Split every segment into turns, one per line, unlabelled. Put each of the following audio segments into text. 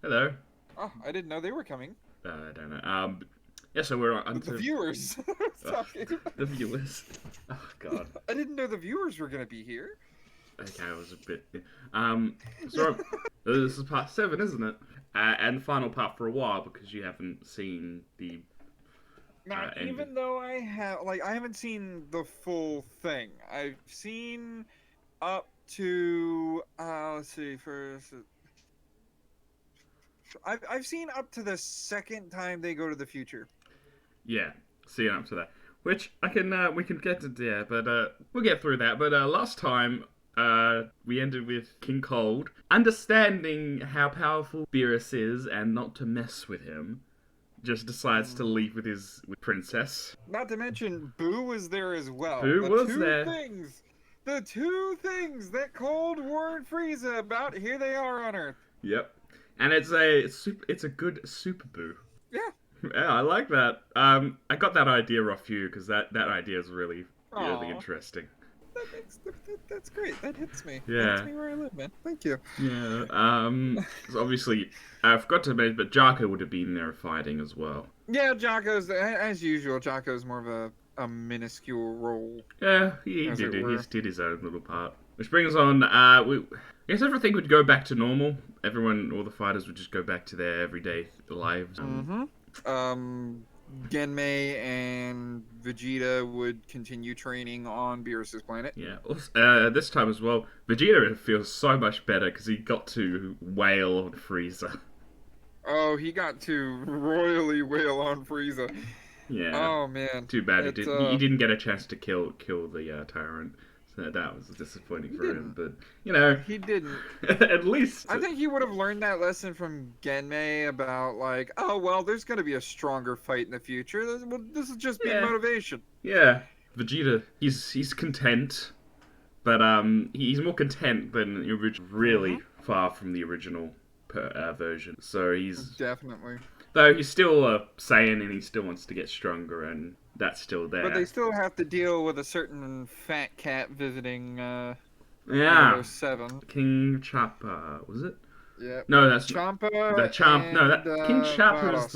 Hello.
Oh, I didn't know they were coming.
I don't know. Yeah, so we're on
The
to
viewers. I was
oh,
talking.
the viewers. Oh God.
I didn't know the viewers were gonna be here.
Okay, I was a bit. Um, so this is part 7, isn't it? And the final part for a while because you haven't seen the
Not
ending.
even though I haven't seen the full thing. I've seen up to let's see first. I've seen up to the second time they go to the future.
Yeah, seeing up to that. Which I can we can get to there, but we'll get through that. But last time we ended with King Cold understanding how powerful Beerus is and not to mess with him. Just decides to leave with his princess.
Not to mention, Boo was there as well.
Boo was there.
The two things that Cold warned Frieza about, here they are on Earth.
Yep, and it's a good super Boo.
Yeah.
Yeah, I like that. I got that idea off you because that idea is really
Aw.
interesting.
That's great. That hits me.
Yeah.
That hits me where I live, man. Thank you.
Yeah. So obviously, I forgot to mention, but Jarko would have been there fighting as well.
Yeah, Jocko's, as usual, Jocko's more of a minuscule role.
Yeah, he did his own little part. Which brings on, I guess everything would go back to normal. All the fighters would just go back to their everyday lives.
Genmei and Vegeta would continue training on Beerus's planet.
Yeah. This time as well, Vegeta feels so much better because he got to wail on Frieza.
Oh, he got to royally wail on Frieza.
Yeah.
Oh man.
Too bad he didn't get a chance to kill the tyrant. So that was disappointing for him. But
he didn't.
At least
I think he would have learned that lesson from Genmei about like, oh well, there's going to be a stronger fight in the future. This will just be motivation.
Yeah. Vegeta, he's content, but he's more content than the original. Really far from the original version. So he's
definitely.
Though he's still a Saiyan and he still wants to get stronger, and that's still there.
But they still have to deal with a certain fat cat visiting.
Yeah.
7.
King Chopper, was it?
Yeah.
No, that's
Champa.
King Chopper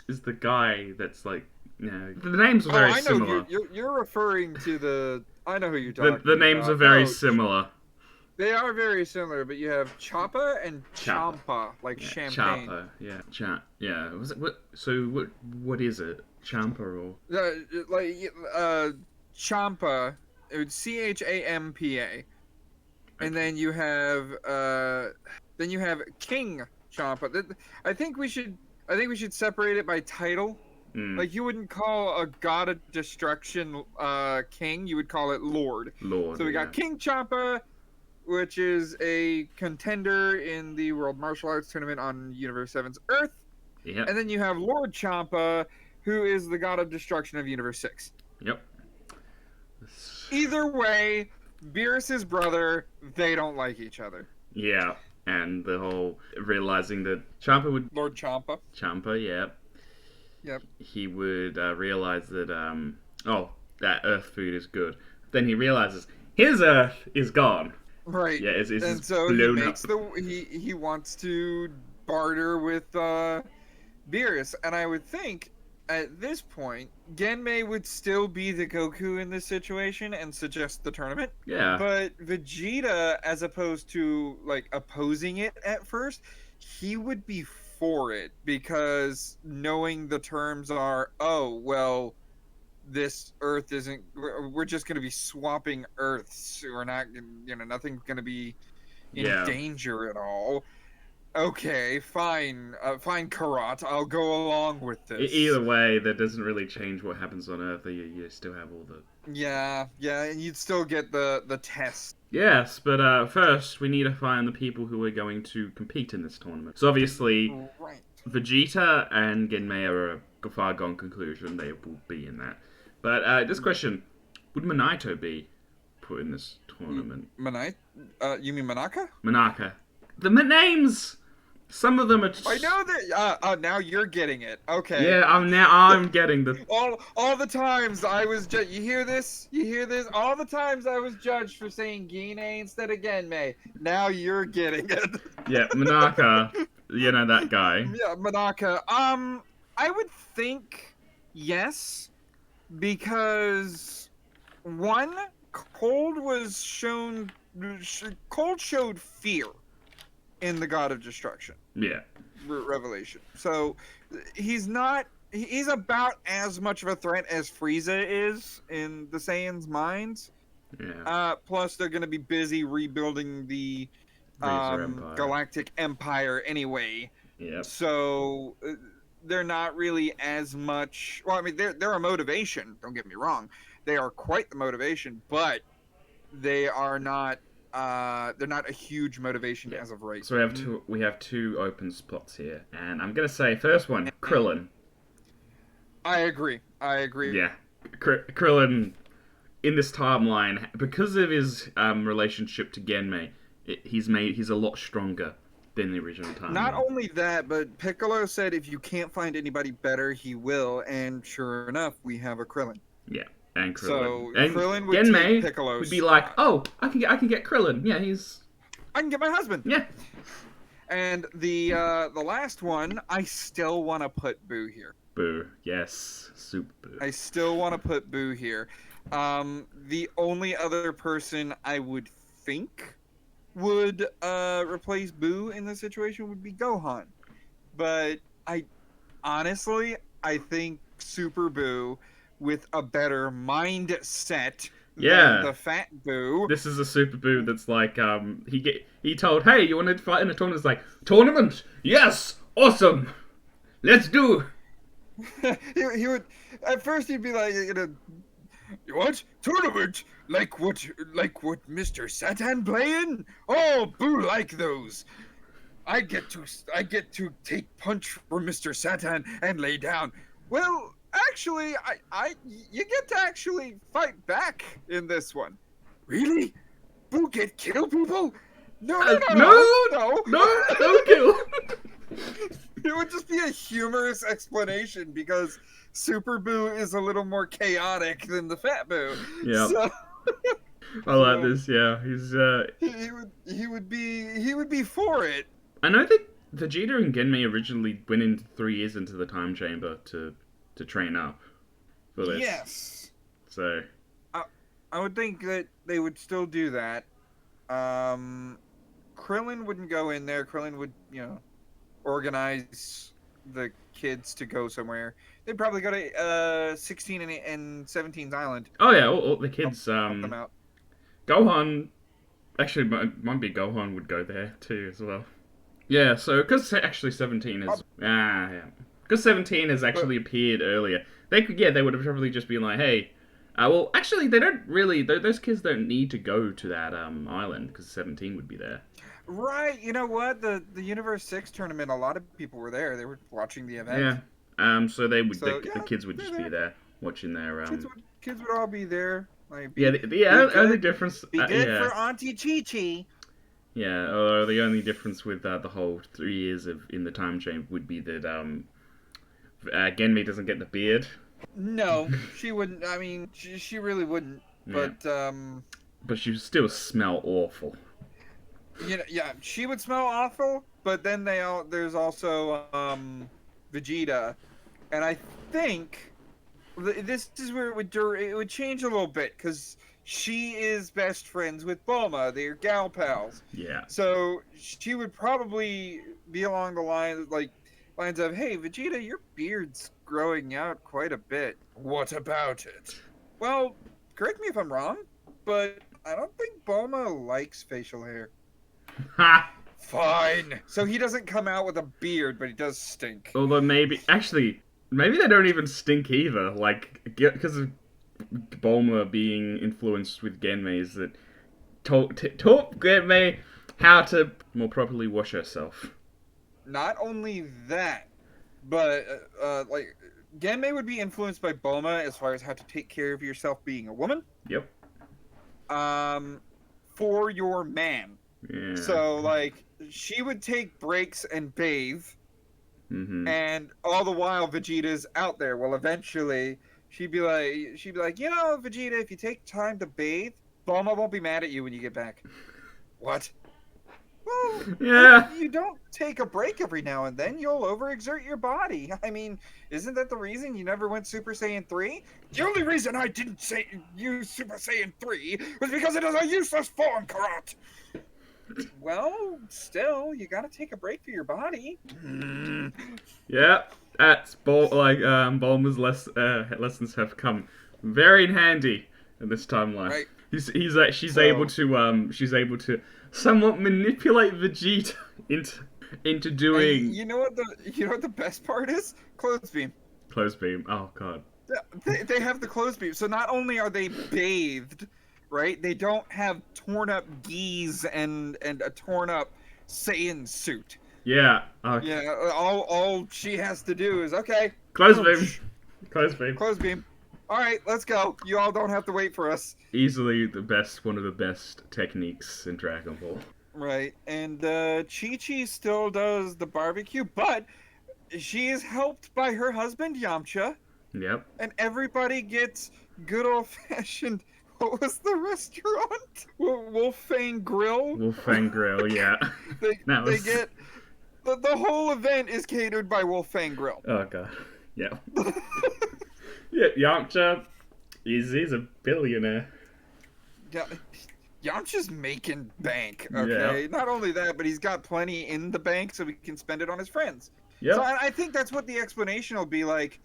is the guy that's like. Yeah, the names are very similar.
You're referring to the. I know who you're talking about.
The names are very similar.
They are very similar, but you have Champa and Champa, like champagne.
Champa, yeah, yeah. Was it what? So what is it? Champa or
Champa? It would CHAMPA, and then you have King Champa. I think we should separate it by title. Like you wouldn't call a god of destruction king, you would call it Lord.
Lord.
So we got King Champa, which is a contender in the World Martial Arts Tournament on Universe 7's Earth.
Yep.
And then you have Lord Champa, who is the god of destruction of Universe 6.
Yep.
Either way, Beerus's brother, they don't like each other.
Yeah, and the whole realizing that Champa would...
Lord Champa.
Champa, yeah.
Yep.
He would realize that, that Earth food is good. Then he realizes his Earth is gone.
Right.
Yeah,
and so he wants to barter with Beerus, and I would think at this point Genmei would still be the Goku in this situation and suggest the tournament.
Yeah.
But Vegeta, as opposed to like opposing it at first, he would be for it because knowing the terms are, oh well, this Earth isn't. We're just going to be swapping Earths. We're not, nothing's going to be in danger at all. Okay, fine, fine, Karat. I'll go along with this.
Either way, that doesn't really change what happens on Earth. You still have all the.
Yeah, and you'd still get the test.
Yes, but first we need to find the people who are going to compete in this tournament. So obviously, Vegeta and Genmei are a far gone conclusion. They will be in that. But this question, would Minato be put in this tournament?
You mean Manaka?
Manaka. The names! Some of them are...
I know that... now you're getting it. Okay.
Yeah, I'm getting the...
All the times I was... You hear this? You hear this? All the times I was judged for saying Gine instead of Genmei. Now you're getting it.
Yeah, Manaka. You know that guy.
Yeah, Manaka. I would think yes, because one, Cold was shown. Cold showed fear in the God of Destruction
Yeah.
revelation. So he's not. He's about as much of a threat as Frieza is in the Saiyans' minds.
Yeah.
Plus, they're going to be busy rebuilding the
Freezer Empire.
Galactic Empire anyway.
Yep.
So they're not really as much. Well, I mean, they're a motivation. Don't get me wrong; they are quite the motivation, but they are not. They're not a huge motivation
Yeah.
as of right.
So we have two open spots here, and I'm gonna say first one, Krillin.
I agree. I agree.
Yeah, Krillin in this timeline because of his relationship to Genmei, he's a lot stronger than the original timeline.
Not only that, but Piccolo said if you can't find anybody better, he will, and sure enough, we have a Krillin.
Yeah, and Krillin.
So
and
Krillin would
Genmei
take Piccolo's
would be like, oh, I can get Krillin. Yeah,
I can get my husband.
Yeah.
And the last one, I still want to put Boo here.
Boo, yes, super Boo.
I still want to put Boo here. The only other person I would think would replace Boo in this situation would be Gohan. But I think Super Boo with a better mindset than the Fat Boo.
This is a Super Boo that's like he told, hey, you want to fight in a tournament? It's like, tournament? Yes, awesome, let's do.
he would at first he'd be like, what tournament? Like what Mr. Satan playing? Oh, Boo like those. I get to take punch from Mr. Satan and lay down. Well, actually, you get to actually fight back in this one. Really? Boo get kill people? No,
don't kill.
It would just be a humorous explanation because Super Boo is a little more chaotic than the Fat Boo.
Yeah.
So,
I like this. Yeah, he's
he would be for it.
I know that Vegeta and Genmei originally went in 3 years into the time chamber to train up for this.
Yes.
So
I would think that they would still do that. Krillin wouldn't go in there. Krillin would, organize the kids to go somewhere. They'd probably go to 16 and 17's island.
Oh yeah, all the kids.
Help them out.
Gohan, actually, might be Gohan would go there too as well. Yeah, so because actually 17 is because 17 has actually appeared earlier. They would have probably just been like, hey, well, actually, they don't really. Those kids don't need to go to that island because 17 would be there.
Right. You know what? The Universe 6 tournament, a lot of people were there. They were watching the event.
Yeah. So they would. The kids would just be there watching their.
Kids would all be there. Like,
only difference.
Be good for Auntie Chi-Chi.
Yeah, although the only difference with the whole 3 years in the time chamber would be that Genmei doesn't get the beard.
No, she wouldn't. I mean, she really wouldn't. But
but she would still smell awful.
She would smell awful. But then there's also Vegeta, and I think this is where it would change a little bit because she is best friends with Bulma. They're gal pals.
Yeah.
So she would probably be along the lines of, hey, Vegeta, your beard's growing out quite a bit. What about it? Well, correct me if I'm wrong, but I don't think Bulma likes facial hair.
Ha!
Fine. So he doesn't come out with a beard, but he does stink.
Although maybe they don't even stink either. Like, because of Bulma being influenced with Genmei, is that taught Genmei how to more properly wash herself.
Not only that, but Genmei would be influenced by Bulma as far as how to take care of yourself being a woman.
Yep.
For your man.
Yeah.
So she would take breaks and bathe, and all the while Vegeta's out there. Well, eventually she'd be like, Vegeta, if you take time to bathe, Bulma won't be mad at you when you get back. What? Well,
Yeah.
if you don't take a break every now and then, you'll overexert your body. I mean, isn't that the reason you never went Super Saiyan 3? The only reason I didn't say use Super Saiyan 3 was because it is a useless form, Karat. Well, still, you gotta take a break for your body.
Yeah. That's Bulma's lessons have come very in handy in this timeline.
Right.
She's able to somewhat manipulate Vegeta into
And
doing
you know what the best part is? Clothes beam.
close beam. Oh god.
They have the clothes beam. So not only are they bathed, right? They don't have torn up geese and a torn up Saiyan suit.
Yeah. Okay.
Yeah, all she has to do is okay.
Close beam. Close beam.
Clothes beam. All right, let's go. You all don't have to wait for us.
Easily one of the best techniques in Dragon Ball.
Right, and Chi-Chi still does the barbecue, but she is helped by her husband Yamcha,
Yep.
and everybody gets good old fashioned. What was the restaurant? Wolfang Grill.
Wolfang Grill. Yeah.
They get the whole event is catered by Wolfang Grill.
Oh god. Yeah. Yeah. Yamcha. He's a billionaire.
Yeah, Yamcha's making bank. Okay,
Yeah.
not only that, but he's got plenty in the bank so he can spend it on his friends.
Yep.
So I think that's what the explanation will be like.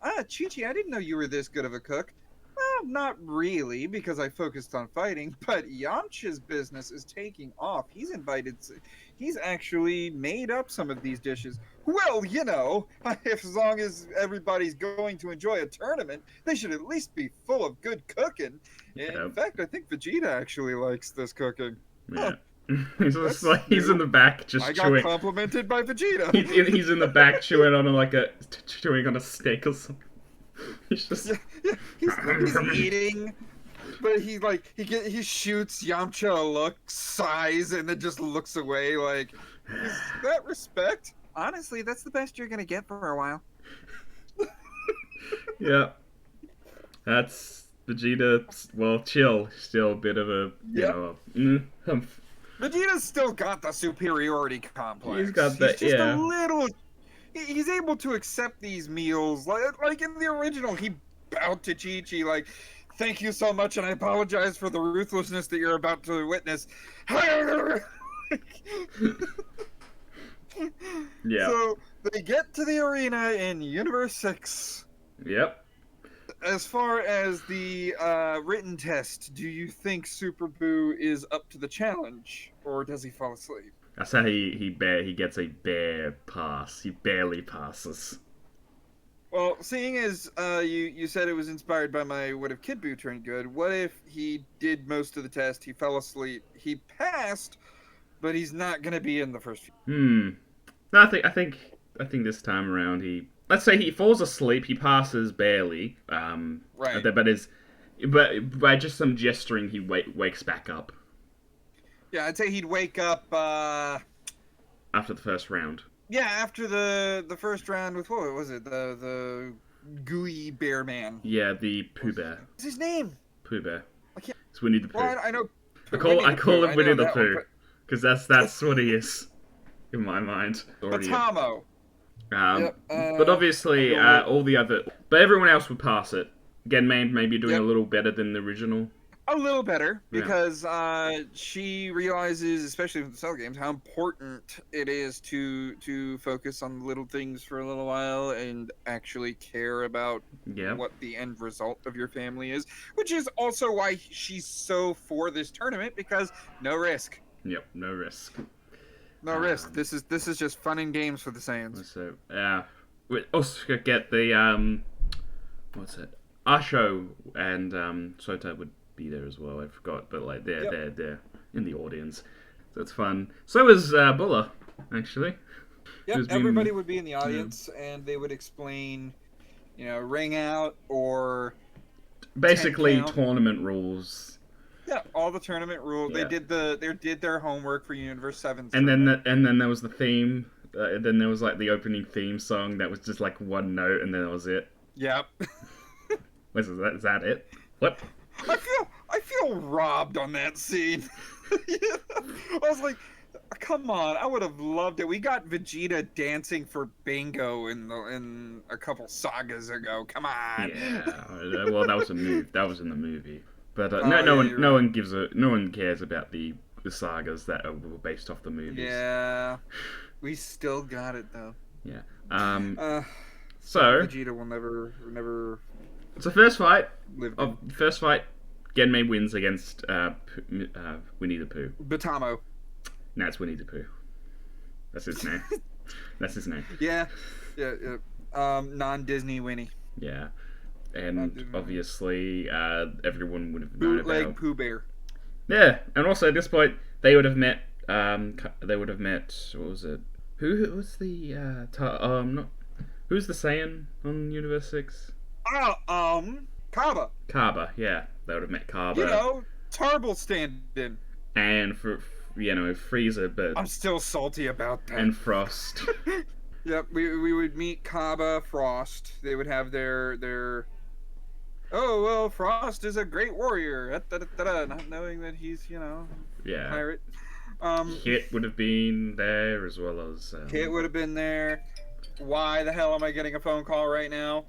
Chi-Chi, I didn't know you were this good of a cook. Well, not really, because I focused on fighting, but Yamcha's business is taking off. He's actually made up some of these dishes. Well, you know, if as long as everybody's going to enjoy a tournament, they should at least be full of good cooking. In fact, I think Vegeta actually likes this cooking.
Yeah. He's in the back just
I
chewing.
got complimented by Vegeta.
He's in the back chewing on chewing on a steak or something. He's just
He's eating, but he shoots Yamcha a look, sighs, and then just looks away. Like, is that respect? Honestly, that's the best you're gonna get for a while.
Yeah. That's Vegeta. Well, chill. Still a bit of a
Vegeta's still got the superiority complex.
He's got that.
He's just
Yeah.
a little. He's able to accept these meals, like in the original. He bowed to Chi-Chi, like, "Thank you so much, and I apologize for the ruthlessness that you're about to witness."
Yeah.
So they get to the arena in Universe 6.
Yep.
As far as the written test, do you think Super Boo is up to the challenge, or does he fall asleep?
I said he gets a bare pass. He barely passes.
Well, seeing as you said it was inspired by my What If Kid Boo Turned Good, what if he did most of the test, he fell asleep, he passed, but he's not going to be in the first few?
No, I think this time around let's say he falls asleep, he passes barely.
Right.
But by just some gesturing, he wakes back up
Yeah, I'd say he'd wake up.
after the first round.
Yeah, after the first round with what was it? The gooey bear man.
Yeah, the Pooh Bear.
What's his name?
Pooh Bear.
I can't.
It's Winnie the Pooh.
Well, I know.
I call him Winnie the
that
Pooh
one,
because that's what he is in my mind.
but Tomo.
But obviously, all the other, but everyone else would pass it. Again, maybe doing a little better than the original.
A little better, because she realizes, especially with the Cell games, how important it is to focus on the little things for a little while and actually care about what the end result of your family is. Which is also why she's so for this tournament, because no risk.
Yep, no risk.
No risk. This is just fun and games for the Saiyans.
So we also get the what's it? Asho and Sota would be there as well. I forgot, but like they're in the audience, so it's fun. So is Bulla, actually.
Yep, everybody would be in the audience, and they would explain, ring out or
basically tournament rules.
Yeah, all the tournament rules.
Yeah.
They did their homework for Universe 7.
And then there was the theme. Then there was like the opening theme song that was just like one note, and then that was it.
Yep.
Is that it? What?
I feel robbed on that scene. I was like, Come on, I would have loved it. We got Vegeta dancing for bingo in a couple sagas ago. Come on.
Yeah, well, that was a move. That was in the movie. But no,
Oh yeah, you're
no
right.
one gives a, no one cares about the sagas that were based off the movies.
Yeah, we still got it though.
Yeah.
Uh,
So
Vegeta will never
it's the first fight
live
of
good.
first fight. Genmei wins against Winnie the Pooh.
Batamo.
No, it's Winnie the Pooh. That's his name. That's his name.
Yeah, yeah. Non-Disney Winnie.
Yeah. And
Non-Disney Winnie.
obviously, everyone would have known
Bootleg
about.
Pooh Bear.
Yeah, and also at this point, they would have met. They would have met. What was it? Who was the? Not. Who's the Saiyan on Universe 6?
Oh, Kaba.
Kaba. Yeah, they would have met
You
Kaba,
know, Tarble stand-in.
and for Frieza, but
I'm still salty about that.
and Frost.
Yep, we would meet Kaba, Frost. They would have their. Oh well, Frost is a great warrior. Not knowing that he's
Yeah.
pirate.
Hit would have been there as well as.
Kit would have been there. Why the hell am I getting a phone call right now?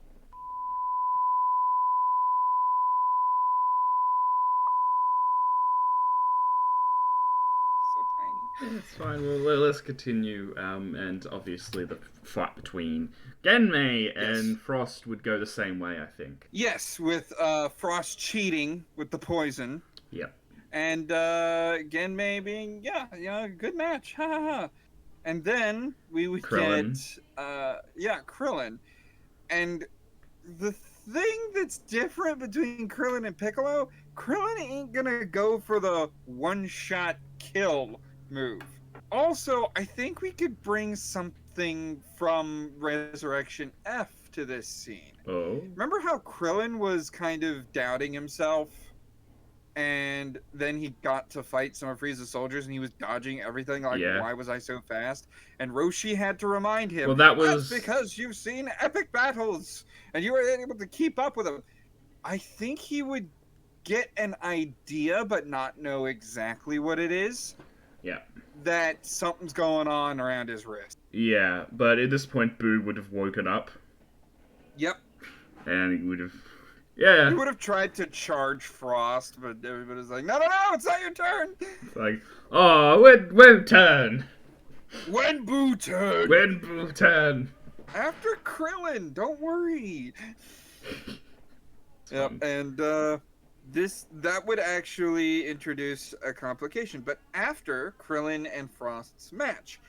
So tiny.
It's fine. Well, let's continue. And obviously the fight between Genmei and
Yes.
Frost would go the same way, I think.
Yes, with Frost cheating with the poison.
Yep.
And Genmei being good match. Ha ha ha. And then we would
Krillin.
get Krillin. And the thing that's different between Krillin and Piccolo, Krillin ain't gonna go for the one-shot kill move. Also, I think we could bring something from Resurrection F to this scene.
Oh.
Remember how Krillin was kind of doubting himself? And then he got to fight some of Frieza's soldiers and he was dodging everything, like,
Yeah.
why was I so fast? And Roshi had to remind him,
Well, that was
that's because you've seen epic battles and you were able to keep up with them. I think he would get an idea, but not know exactly what it is,
Yeah.
that something's going on around his wrist.
Yeah, but at this point, Boo would have woken up,
Yep.
and he would have.
He
Yeah.
would have tried to charge Frost, but everybody's like, no, no, no, it's not your turn.
It's like, oh, when turn?
When Boo turned.
When Boo turn?
After Krillin, don't worry. Yep, and that would actually introduce a complication, but after Krillin and Frost's match.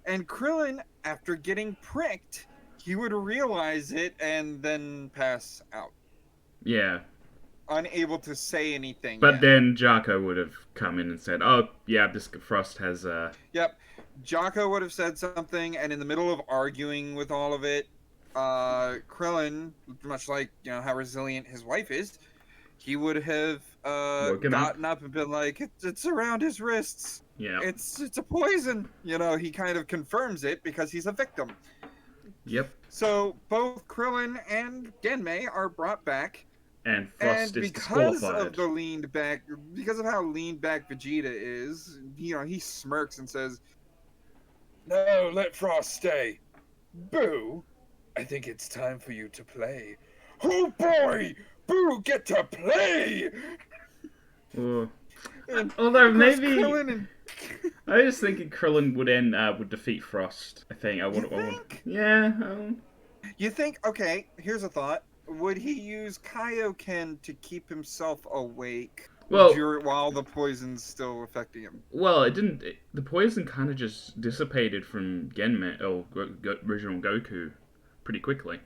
And Krillin, after getting pricked, he would realize it and then pass out,
Yeah.
unable to say anything.
But
yet.
then Jarko would have come in and said, "Oh, yeah, this Frost has
Yep, Jocko would have said something, and in the middle of arguing with all of it, Krillin, much like how resilient his wife is, he would have gotten up and been like, "It's around his wrists.
Yeah.
It's a poison." He kind of confirms it because he's a victim.
Yep.
So both Krillin and Genmei are brought back,
And Frost
and
is
because
disqualified.
of because of how leaned back Vegeta is, he smirks and says, "No, let Frost stay. Boo, I think it's time for you to play." Oh boy, Boo get to play.
Or-
And
although
of course,
maybe
Krillin and
I was thinking Krillin would defeat Frost. I think I would.
think?
Yeah.
You think? Okay, here's a thought. Would he use Kaioken to keep himself awake
Well,
while the poison's still affecting him?
well, it didn't. The poison kind of just dissipated from Genmei or original Goku pretty quickly.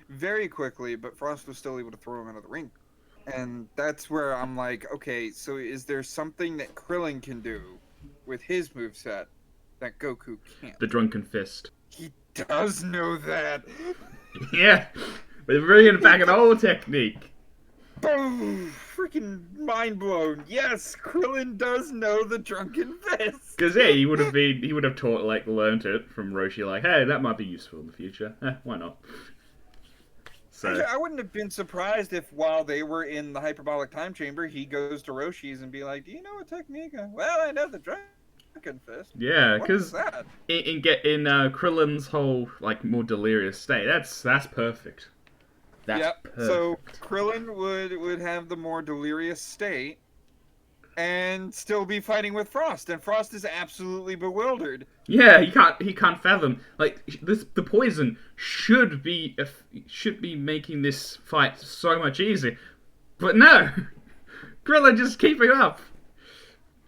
Very quickly, but Frost was still able to throw him out of the ring. And that's where I'm like, okay, so is there something that Krillin can do with his moveset that Goku can't?
The Drunken Fist.
He does know that.
Yeah, we're bringing back an old technique.
Boom! Freaking mind blown. Yes, Krillin does know the Drunken Fist.
Because yeah, he would have learned it from Roshi. Like, hey, that might be useful in the future. Why not? So
Actually, I wouldn't have been surprised if while they were in the hyperbolic time chamber, he goes to Roshi's and be like, "Do you know a technique?" Well, I know the Drunken drunken fist.
Yeah,
What is
because
that?
in Krillin's whole like more delirious state, that's perfect. That's
Yep. So
perfect.
Krillin would have the more delirious state and still be fighting with Frost, and Frost is absolutely bewildered.
Yeah, he can't fathom like this. The poison should be making this fight so much easier, but no, Krillin just keeping up.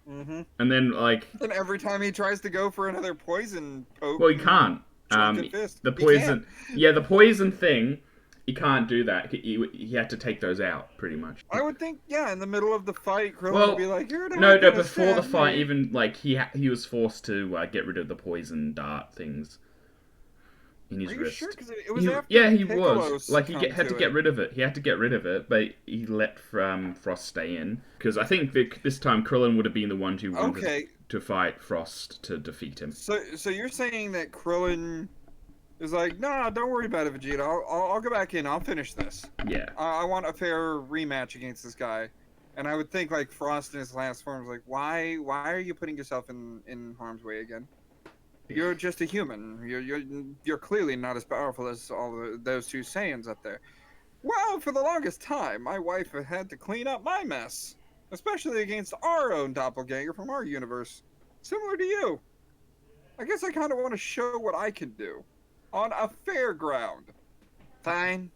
Mm-hmm.
And then like,
And every time he tries to go for another poison poke,
well, he can't.
drunken fist,
The
he can't.
poison, yeah, the poison thing, he can't do that. He had to take those out pretty much.
I would think, yeah, in the middle of the fight, Krillin would be
Well,
like, "You're
no,
not
no.
gonna
Before the
stab
fight,
me."
even like he was forced to get rid of the poison dart things in
Are
his
you sure?
wrist.
Because it was after
Yeah, he
Piccolo
was like
succumbed
had to
to
get
it.
rid of it. He had to get rid of it, but he let Frost stay in because I think this time Krillin would have been the one who wanted
Okay,
to fight Frost to defeat him.
so you're saying that Krillin is like, "Nah, don't worry about it, Vegeta. I'll go back in. I'll finish this.
Yeah,
I want a fair rematch against this guy." And I would think like Frost in his last form was like, "Why are you putting yourself in harm's way again? You're just a human. You're clearly not as powerful as those two Saiyans up there." Well, for the longest time, my wife had to clean up my mess, especially against our own doppelganger from our universe. Similar to you. I guess I kind of want to show what I can do. On a fair ground. Fine.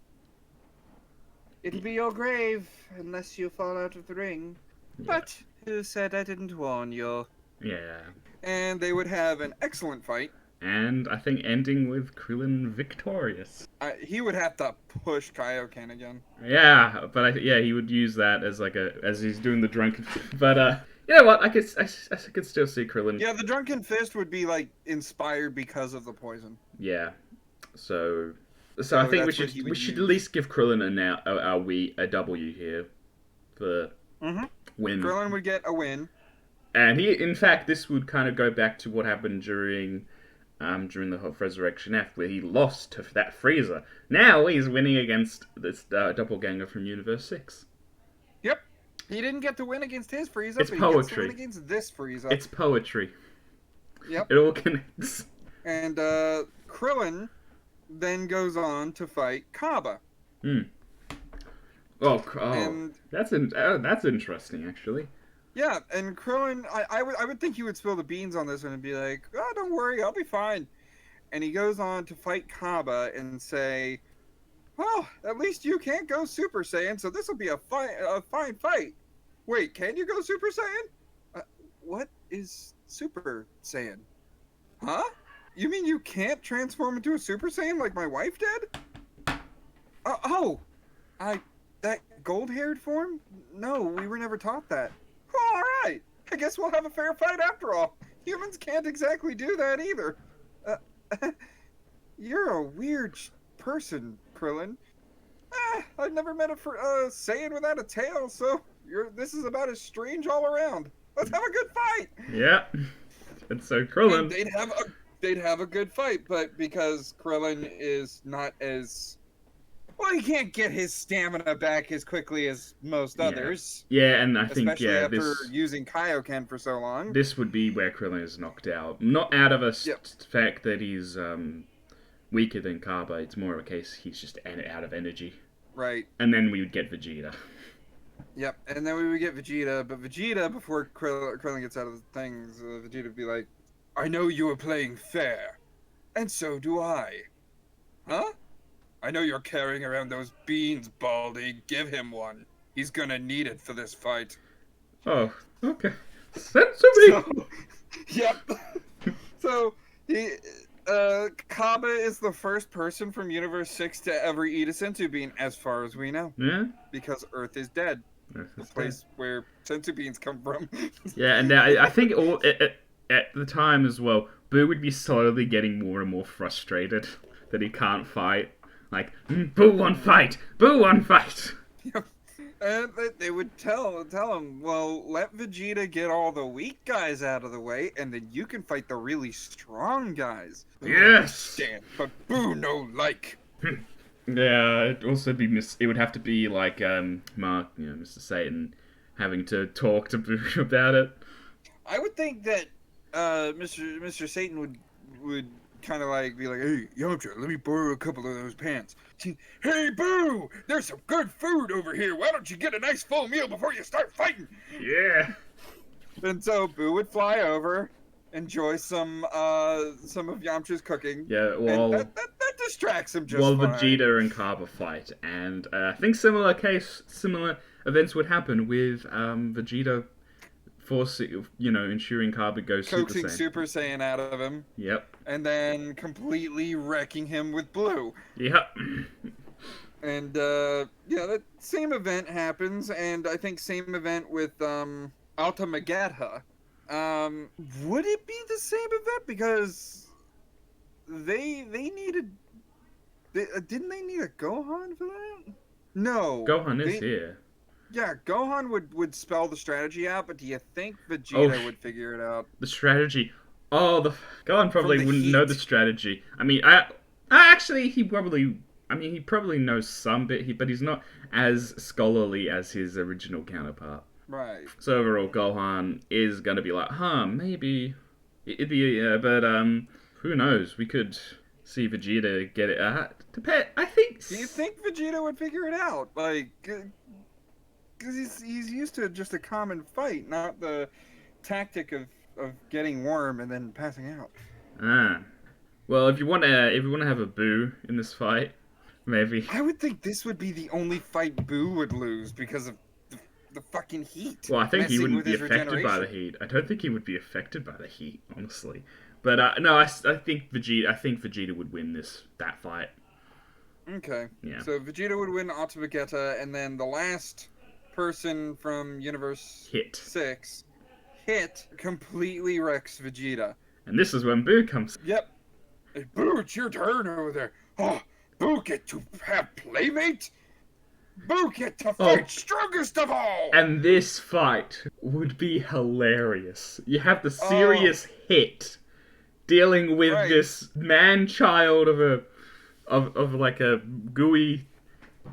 It'll be your grave, unless you fall out of the ring.
yeah,
But who said I didn't warn you?
yeah.
And they would have an excellent fight.
And I think ending with Krillin victorious.
He would have to push Kaioken again.
Yeah, but yeah, he would use that as like as he's doing the drunken. But you know what? I could still see Krillin.
Yeah, the Drunken Fist would be like inspired because of the poison.
Yeah. So I
So
think we
that's what
should
he
we
would
should at
use.
least give Krillin a W here for
Mm-hmm.
win.
Krillin would get a win.
And in fact, this would kind of go back to what happened during the whole Resurrection F, where he lost to that Frieza. Now he's winning against this doppelganger from Universe 6.
Yep. He didn't get to win against his Frieza,
It's
but he gets to
poetry.
win against this Frieza.
It's poetry.
Yep.
It all connects.
And Krillin then goes on to fight Kaba.
Hmm. Oh,
And
that's interesting, actually.
yeah, and Krillin, I would think he would spill the beans on this one and be like, "Oh, don't worry, I'll be fine." And he goes on to fight Kaba and say, "Well, at least you can't go Super Saiyan, so this will be a fine fight." Wait, can you go Super Saiyan? What is Super Saiyan? Huh? You mean you can't transform into a Super Saiyan like my wife did? Oh, that gold-haired form? No, we were never taught that. All right, I guess we'll have a fair fight after all. Humans can't exactly do that either. You're a weird person, Krillin. I've never met a Saiyan without a tail, so this is about as strange all around. Let's have a good fight.
Yeah. And so
And
Krillin.
they'd have a good fight, but because Krillin is not as well, he can't get his stamina back as quickly as most
Yeah.
others.
Yeah, and I think
Especially after using Kaioken for so long.
this would be where Krillin is knocked out. Not out of a
Yep.
fact that he's weaker than Kaba. It's more of a case he's just out of energy.
Right.
And then we would get Vegeta.
Yep. And then we would get Vegeta, but Vegeta, before Krillin gets out of the things, Vegeta would be like, "I know you were playing fair, and so do I." Huh? "I know you're carrying around those beans, Baldy. Give him one. He's gonna need it for this fight."
Oh, okay. Sensibility.
So, yep. So Kaba is the first person from Universe 6 to ever eat a senzu bean, as far as we know,
Yeah.
because Earth is dead, the place where senzu beans come from.
Yeah, and I think at the time as well, Boo would be slowly getting more and more frustrated that he can't fight. Like, Boo won't fight! Boo won't fight!
Yep. And they would tell him, "Well, let Vegeta get all the weak guys out of the way, and then you can fight the really strong guys."
Yes!
Stand, but Boo no like.
Yeah, it'd also be it would have to be like Mark, Mr. Satan, having to talk to Boo about it.
I would think that Mr. Satan would kind of like be like, "Hey, Yamcha, let me borrow a couple of those pants." "Hey, Boo, there's some good food over here. Why don't you get a nice full meal before you start fighting?"
Yeah.
And so Boo would fly over, enjoy some of Yamcha's cooking,
Yeah,
and
well,
that distracts him just
while
fine.
Vegeta and Kaba fight, and I think similar events would happen with Vegeta forcing, ensuring Kaba goes Super
Coaxing
Saiyan.
Super Saiyan out of him,
Yep.
and then completely wrecking him with Blue.
Yep.
And yeah, that same event happens, and I think same event with Alta Magatha. Would it be the same event? Because they needed, didn't they need a Gohan for that? No,
Gohan is here.
Yeah, Gohan would spell the strategy out, but do you think Vegeta would figure it out?
The strategy. Oh, Gohan probably
the
wouldn't
heat.
know the strategy. I mean, I actually he probably. I mean, he probably knows some bit, but he's not as scholarly as his original counterpart.
Right.
So overall, Gohan is gonna be like, maybe it'd be, but who knows? We could see Vegeta get it. I think.
Do you think Vegeta would figure it out? Like, because he's used to just a common fight, not the tactic of getting warm and then passing out.
Well, if you want to have a Boo in this fight, maybe.
I would think this would be the only fight Boo would lose because of the fucking heat.
Well, I think he wouldn't be affected
regeneration.
by the heat. I don't think he would be affected by the heat, honestly. But no, I think Vegeta would win that fight.
Okay.
Yeah.
So Vegeta would win Alta Vegeta, and then the last person from Universe 6, Hit, completely wrecks Vegeta.
And this is when Boo comes.
Yep. Hey, Boo, it's your turn over there. Oh, Boo get to have playmate? Boo get to fight strongest of all!
And this fight would be hilarious. You have the serious Hit dealing with this man-child of like a gooey,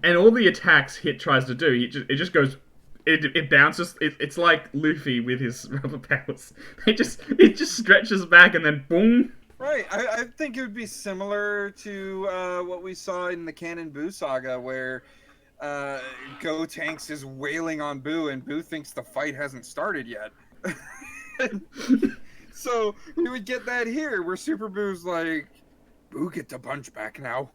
and all the attacks Hit tries to do, it just goes, it bounces. It's like Luffy with his rubber powers. It just stretches back and then boom.
Right, I think it would be similar to what we saw in the Canon Boo saga, where Gotenks is wailing on Boo, and Boo thinks the fight hasn't started yet. So we would get that here, where Super Boo's like, "Boo, get the punch back now."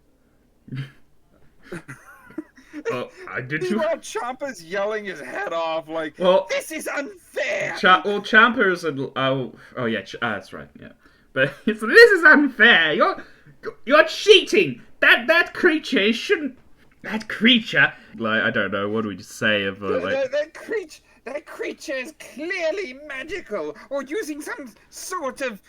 Meanwhile,
Champa's yelling his head off, like, "This is unfair."
Champa's that's right, yeah. But this is unfair. You're cheating. That creature shouldn't. That creature, like, I don't know. What do we say of like
that creature is clearly magical, or using some sort of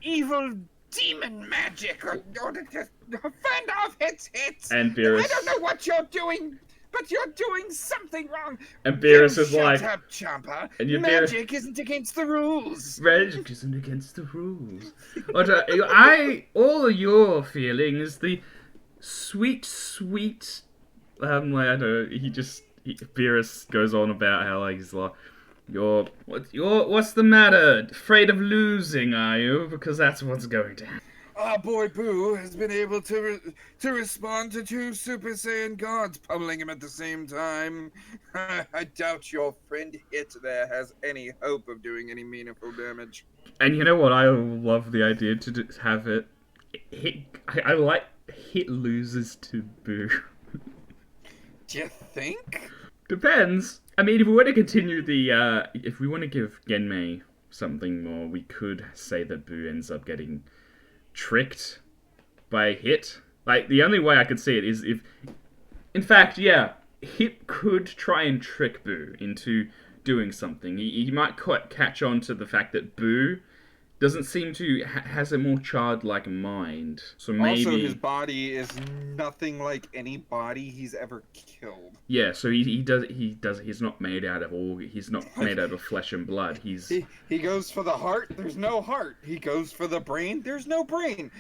evil demon magic, or to just fend off its hits.
And Beerus,
I don't know what you're doing, but you're doing something wrong.
And Beerus is like,
"Shut up, Champa.
And
Magic isn't against the rules."
Magic isn't against the rules. All you're feeling is the sweet. I don't know. Beerus goes on about how like he's like, what's the matter? Afraid of losing, are you? Because that's what's going to happen.
Our boy Boo has been able to respond to 2 Super Saiyan gods pummeling him at the same time. I doubt your friend Hit there has any hope of doing any meaningful damage.
And you know what? I love the idea to have it. I like Hit loses to Boo.
Do you think?
Depends. I mean, if we want to continue if we want to give Genmei something more, we could say that Boo ends up getting tricked by Hit. Like, the only way I could see it is if... In fact, yeah, Hit could try and trick Boo into doing something. He might catch on to the fact that Boo doesn't seem to... has a more childlike mind. So maybe...
Also, his body is nothing like any body he's ever killed.
Yeah, so he's not made out of he's not made out of flesh and blood.
He goes for the heart, there's no heart. He goes for the brain, there's no brain.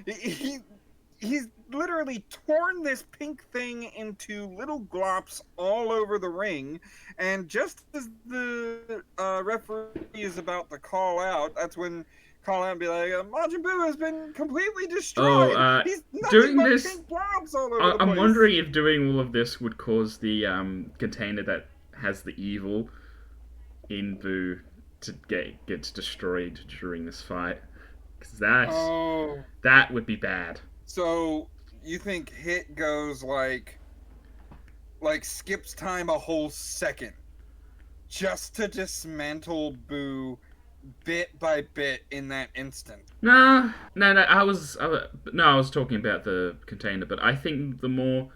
He's literally torn this pink thing into little glops all over the ring, and just as the referee is about to call out, that's when call out and be like, Majin Buu has been completely
Oh,
destroyed. He's nothing
doing
but
this,
pink blobs all over the
I'm
place.
wondering if doing all of this would cause the container that has the evil in Buu to get destroyed during this fight, because
Oh,
that would be bad.
so you think Hit goes like skips time a whole second just to dismantle Boo bit by bit in that instant?
No. I was talking about the container, but I think the more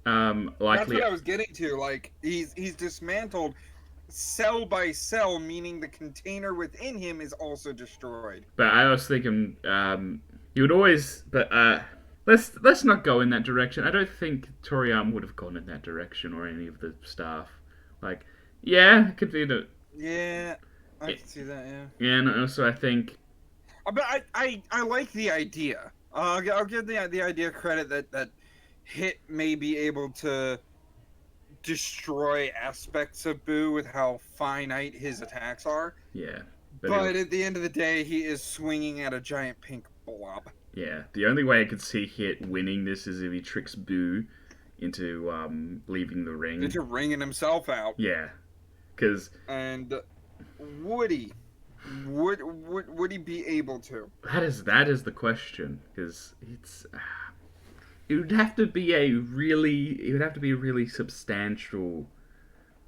That's
likely.
what I was getting to. Like he's dismantled cell by cell, meaning the container within him is also destroyed.
But I was thinking, you would always. But let's not go in that direction. I don't think Toriyama would have gone in that direction or any of the staff. Like, yeah, it could be the.
Yeah, I can see that. Yeah.
Yeah, and also I think.
But I like the idea. I'll give the idea credit that Hit may be able to destroy aspects of Boo with how finite his attacks are.
Yeah,
But at the end of the day, he is swinging at a giant pink blob.
Yeah, the only way I could see Hit winning this is if he tricks Boo into leaving the ring.
Into wringing himself out.
Yeah, because.
And would he? Would he be able to?
That is the question, because it would have to be a really substantial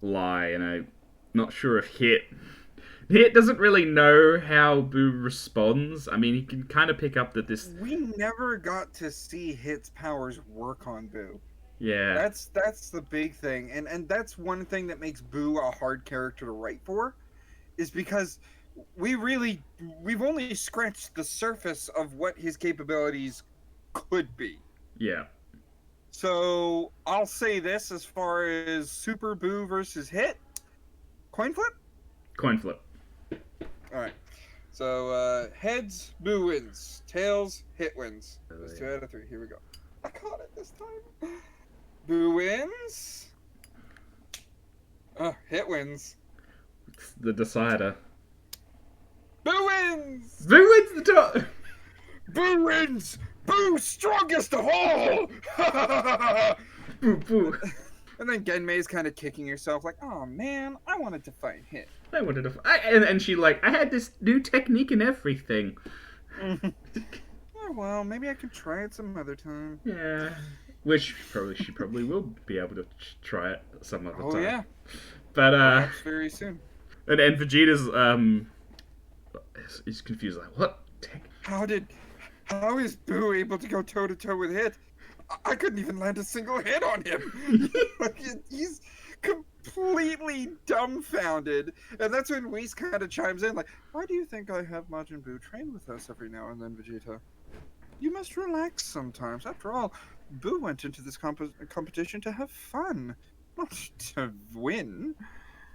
lie, and I'm not sure if Hit doesn't really know how Boo responds. I mean, he can kind of pick up that this.
We never got to see Hit's powers work on Boo.
Yeah,
That's the big thing, and that's one thing that makes Boo a hard character to write for, is because we've only scratched the surface of what his capabilities could be.
Yeah.
So I'll say this as far as Super Boo versus Hit, coin flip.
Coin flip.
All right. So heads, Boo wins. Tails, Hit wins. That's 2 out of 3. Here we go. I caught it this time. Boo wins. Hit wins.
It's the decider.
Boo wins.
Boo wins the top.
Boo wins. Boo strongest of all.
Boo.
And then Genmei's kind of kicking herself, like, "Oh man, I wanted to fight Hit."
I wanted to. And she like, I had this new technique and everything.
Oh well, maybe I could try it some other time.
Yeah. Which she probably will be able to try it some other time.
Oh yeah.
But
perhaps very soon.
And Vegeta's he's confused, like, what?
How is Boo able to go toe to toe with Hit? I couldn't even land a single hit on him. He's completely dumbfounded, and that's when Whis kind of chimes in, like, "Why do you think I have Majin Buu train with us every now and then, Vegeta? You must relax sometimes. After all, Boo went into this competition to have fun, not to win."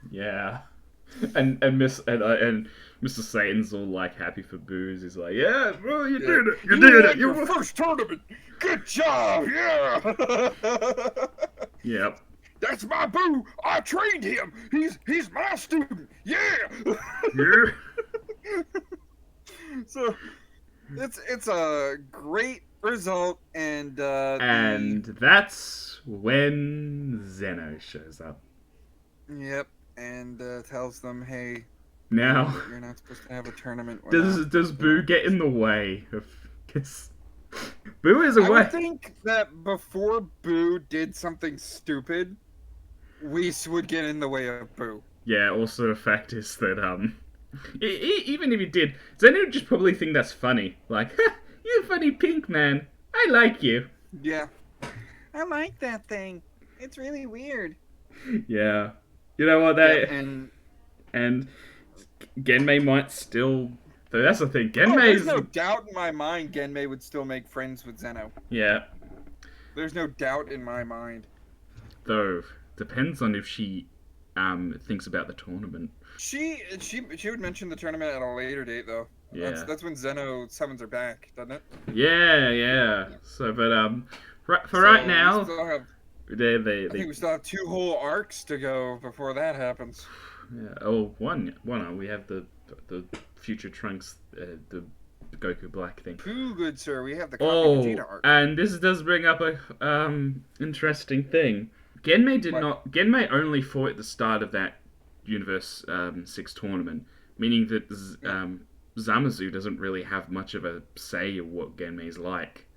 Yeah. And Mr. Satan's all like happy for Booze. He's like, yeah, bro, you did it. You did it.
Your first tournament. Good job. Yeah.
Yep.
That's my Boo. I trained him. He's my student. Yeah.
Yeah.
So it's a great result, and
that's when Zeno shows up.
Yep. And tells them, "Hey,
now
you're not supposed to have a tournament."
Does Boo get in the way of? Cause Boo is away.
I would think that before Boo did something stupid, Whis would get in the way of Boo.
Yeah. Also, the fact is that even if he did, Zeno would just probably think that's funny. Like, you're funny, pink man. I like you.
Yeah. I like that thing. It's really weird.
Yeah. You know what, and Genmei might still. So that's the thing.
There's no doubt in my mind Genmei would still make friends with Zeno.
Yeah.
There's no doubt in my mind.
Though depends on if she thinks about the tournament.
She would mention the tournament at a later date though.
Yeah.
That's when Zeno summons her back, doesn't it?
Yeah, yeah. So, but for right
So we
now,
still have. I
they
think we still have 2 whole arcs to go before that happens.
yeah. Oh, one. We have the future Trunks, the Goku Black thing.
Too good, sir. We have the copy Vegeta
Oh,
arc.
and this does bring up a interesting thing. Genmei did
What?
not. Genmei only fought at the start of that Universe 6 tournament, meaning that
Yeah.
Zamazu doesn't really have much of a say of what Genmei's like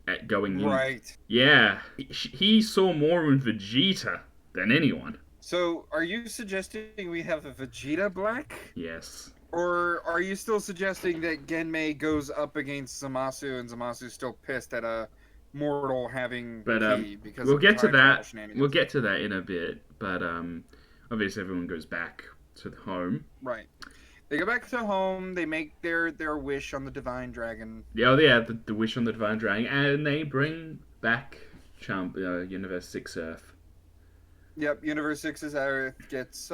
at going in.
Right.
Yeah, he saw more in Vegeta than anyone.
So, are you suggesting we have a Vegeta Black?
Yes.
Or are you still suggesting that Genmei goes up against Zamasu and Zamasu's still pissed at a mortal having
But
ki because
we'll
of
get to
time travel
that. We'll
shenanigans?
get to that in a bit. But obviously everyone goes back to the home.
Right. They go back to home. They make their wish on the divine dragon.
Yeah, oh, yeah, the wish on the divine dragon, and they bring back Universe 6 Earth.
Yep. Universe 6's Earth gets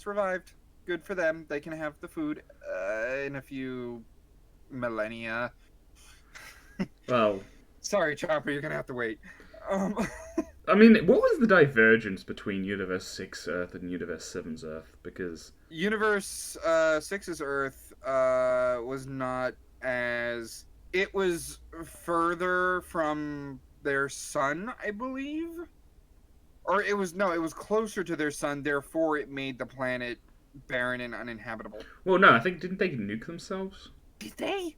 revived. Good for them. They can have the food in a few millennia.
Well,
Sorry, Chopper. You're gonna have to wait. Um,
I mean, what was the divergence between Universe 6 Earth and Universe 7's Earth? Because
Universe 6's Earth was not as. It was further from their sun, I believe. Or it was. No, it was closer to their sun, therefore it made the planet barren and uninhabitable.
well, no, I think didn't they nuke themselves?
Did they?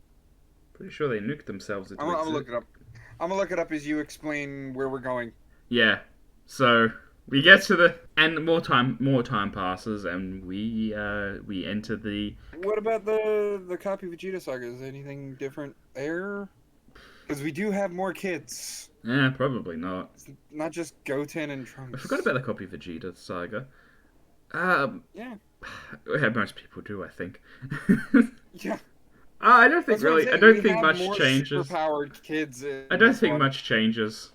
Pretty sure they nuked themselves into
I'm gonna
existence.
look it up. I'm gonna look it up as you explain where we're going.
Yeah. So we get to the and more time passes, and we enter the.
What about the copy Vegeta saga? Is anything different there? Because we do have more kids.
Yeah, probably not.
It's not just Goten and Trunks.
I forgot about the copy Vegeta saga.
Yeah.
Yeah, most people do, I think.
Yeah.
I don't think
That's what I'm
really. I
saying.
don't
We
think
have
much
more
changes.
Superpowered kids.
I don't think much changes,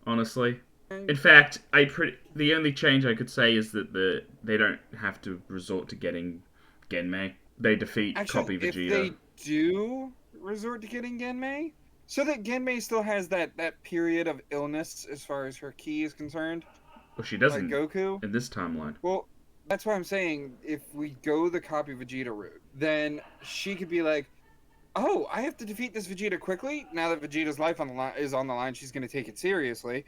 honestly. In fact, the only change I could say is that they don't have to resort to getting Genmei. They defeat copy
Actually, if
Vegeta.
they do resort to getting Genmei, so that Genmei still has that period of illness as far as her ki is concerned,
Well, she
like
doesn't
Goku.
in this timeline.
Well, that's why I'm saying if we go the copy Vegeta route, then she could be like, "Oh, I have to defeat this Vegeta quickly. Now that Vegeta's life is on the line, she's going to take it seriously.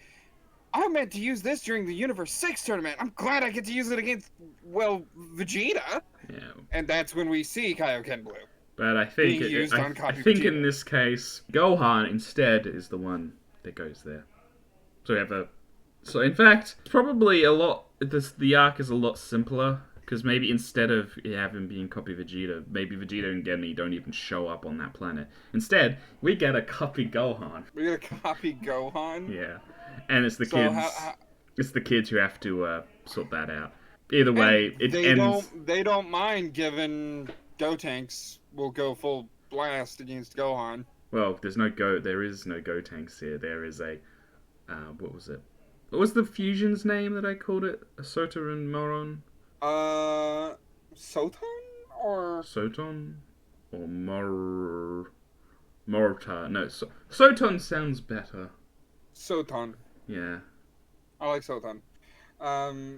I meant to use this during the Universe 6 tournament. I'm glad I get to use it against, well, Vegeta."
Yeah,
And that's when we see Kaioken Blue.
but I think
Being used on
I
copy
think
Vegeta.
in this case, Gohan instead is the one that goes there. So we have a. So in fact, it's probably a lot. The arc is a lot simpler because maybe instead of having being copy Vegeta, maybe Vegeta and Genmi don't even show up on that planet. Instead, we get a copy Gohan.
We're going to copy Gohan.
Yeah, and it's the
So
kids.
how-
It's the kids who have to sort that out. Either way, it
they
ends.
They don't mind giving Gotenks will go full blast against Gohan.
Well, There is no Gotenks here. There is a. What was it? What was the fusion's name that I called it? Sota and Moron?
Soton or
Soton? Or Mortar? No, Soton sounds better.
Soton.
Yeah.
I like Soton.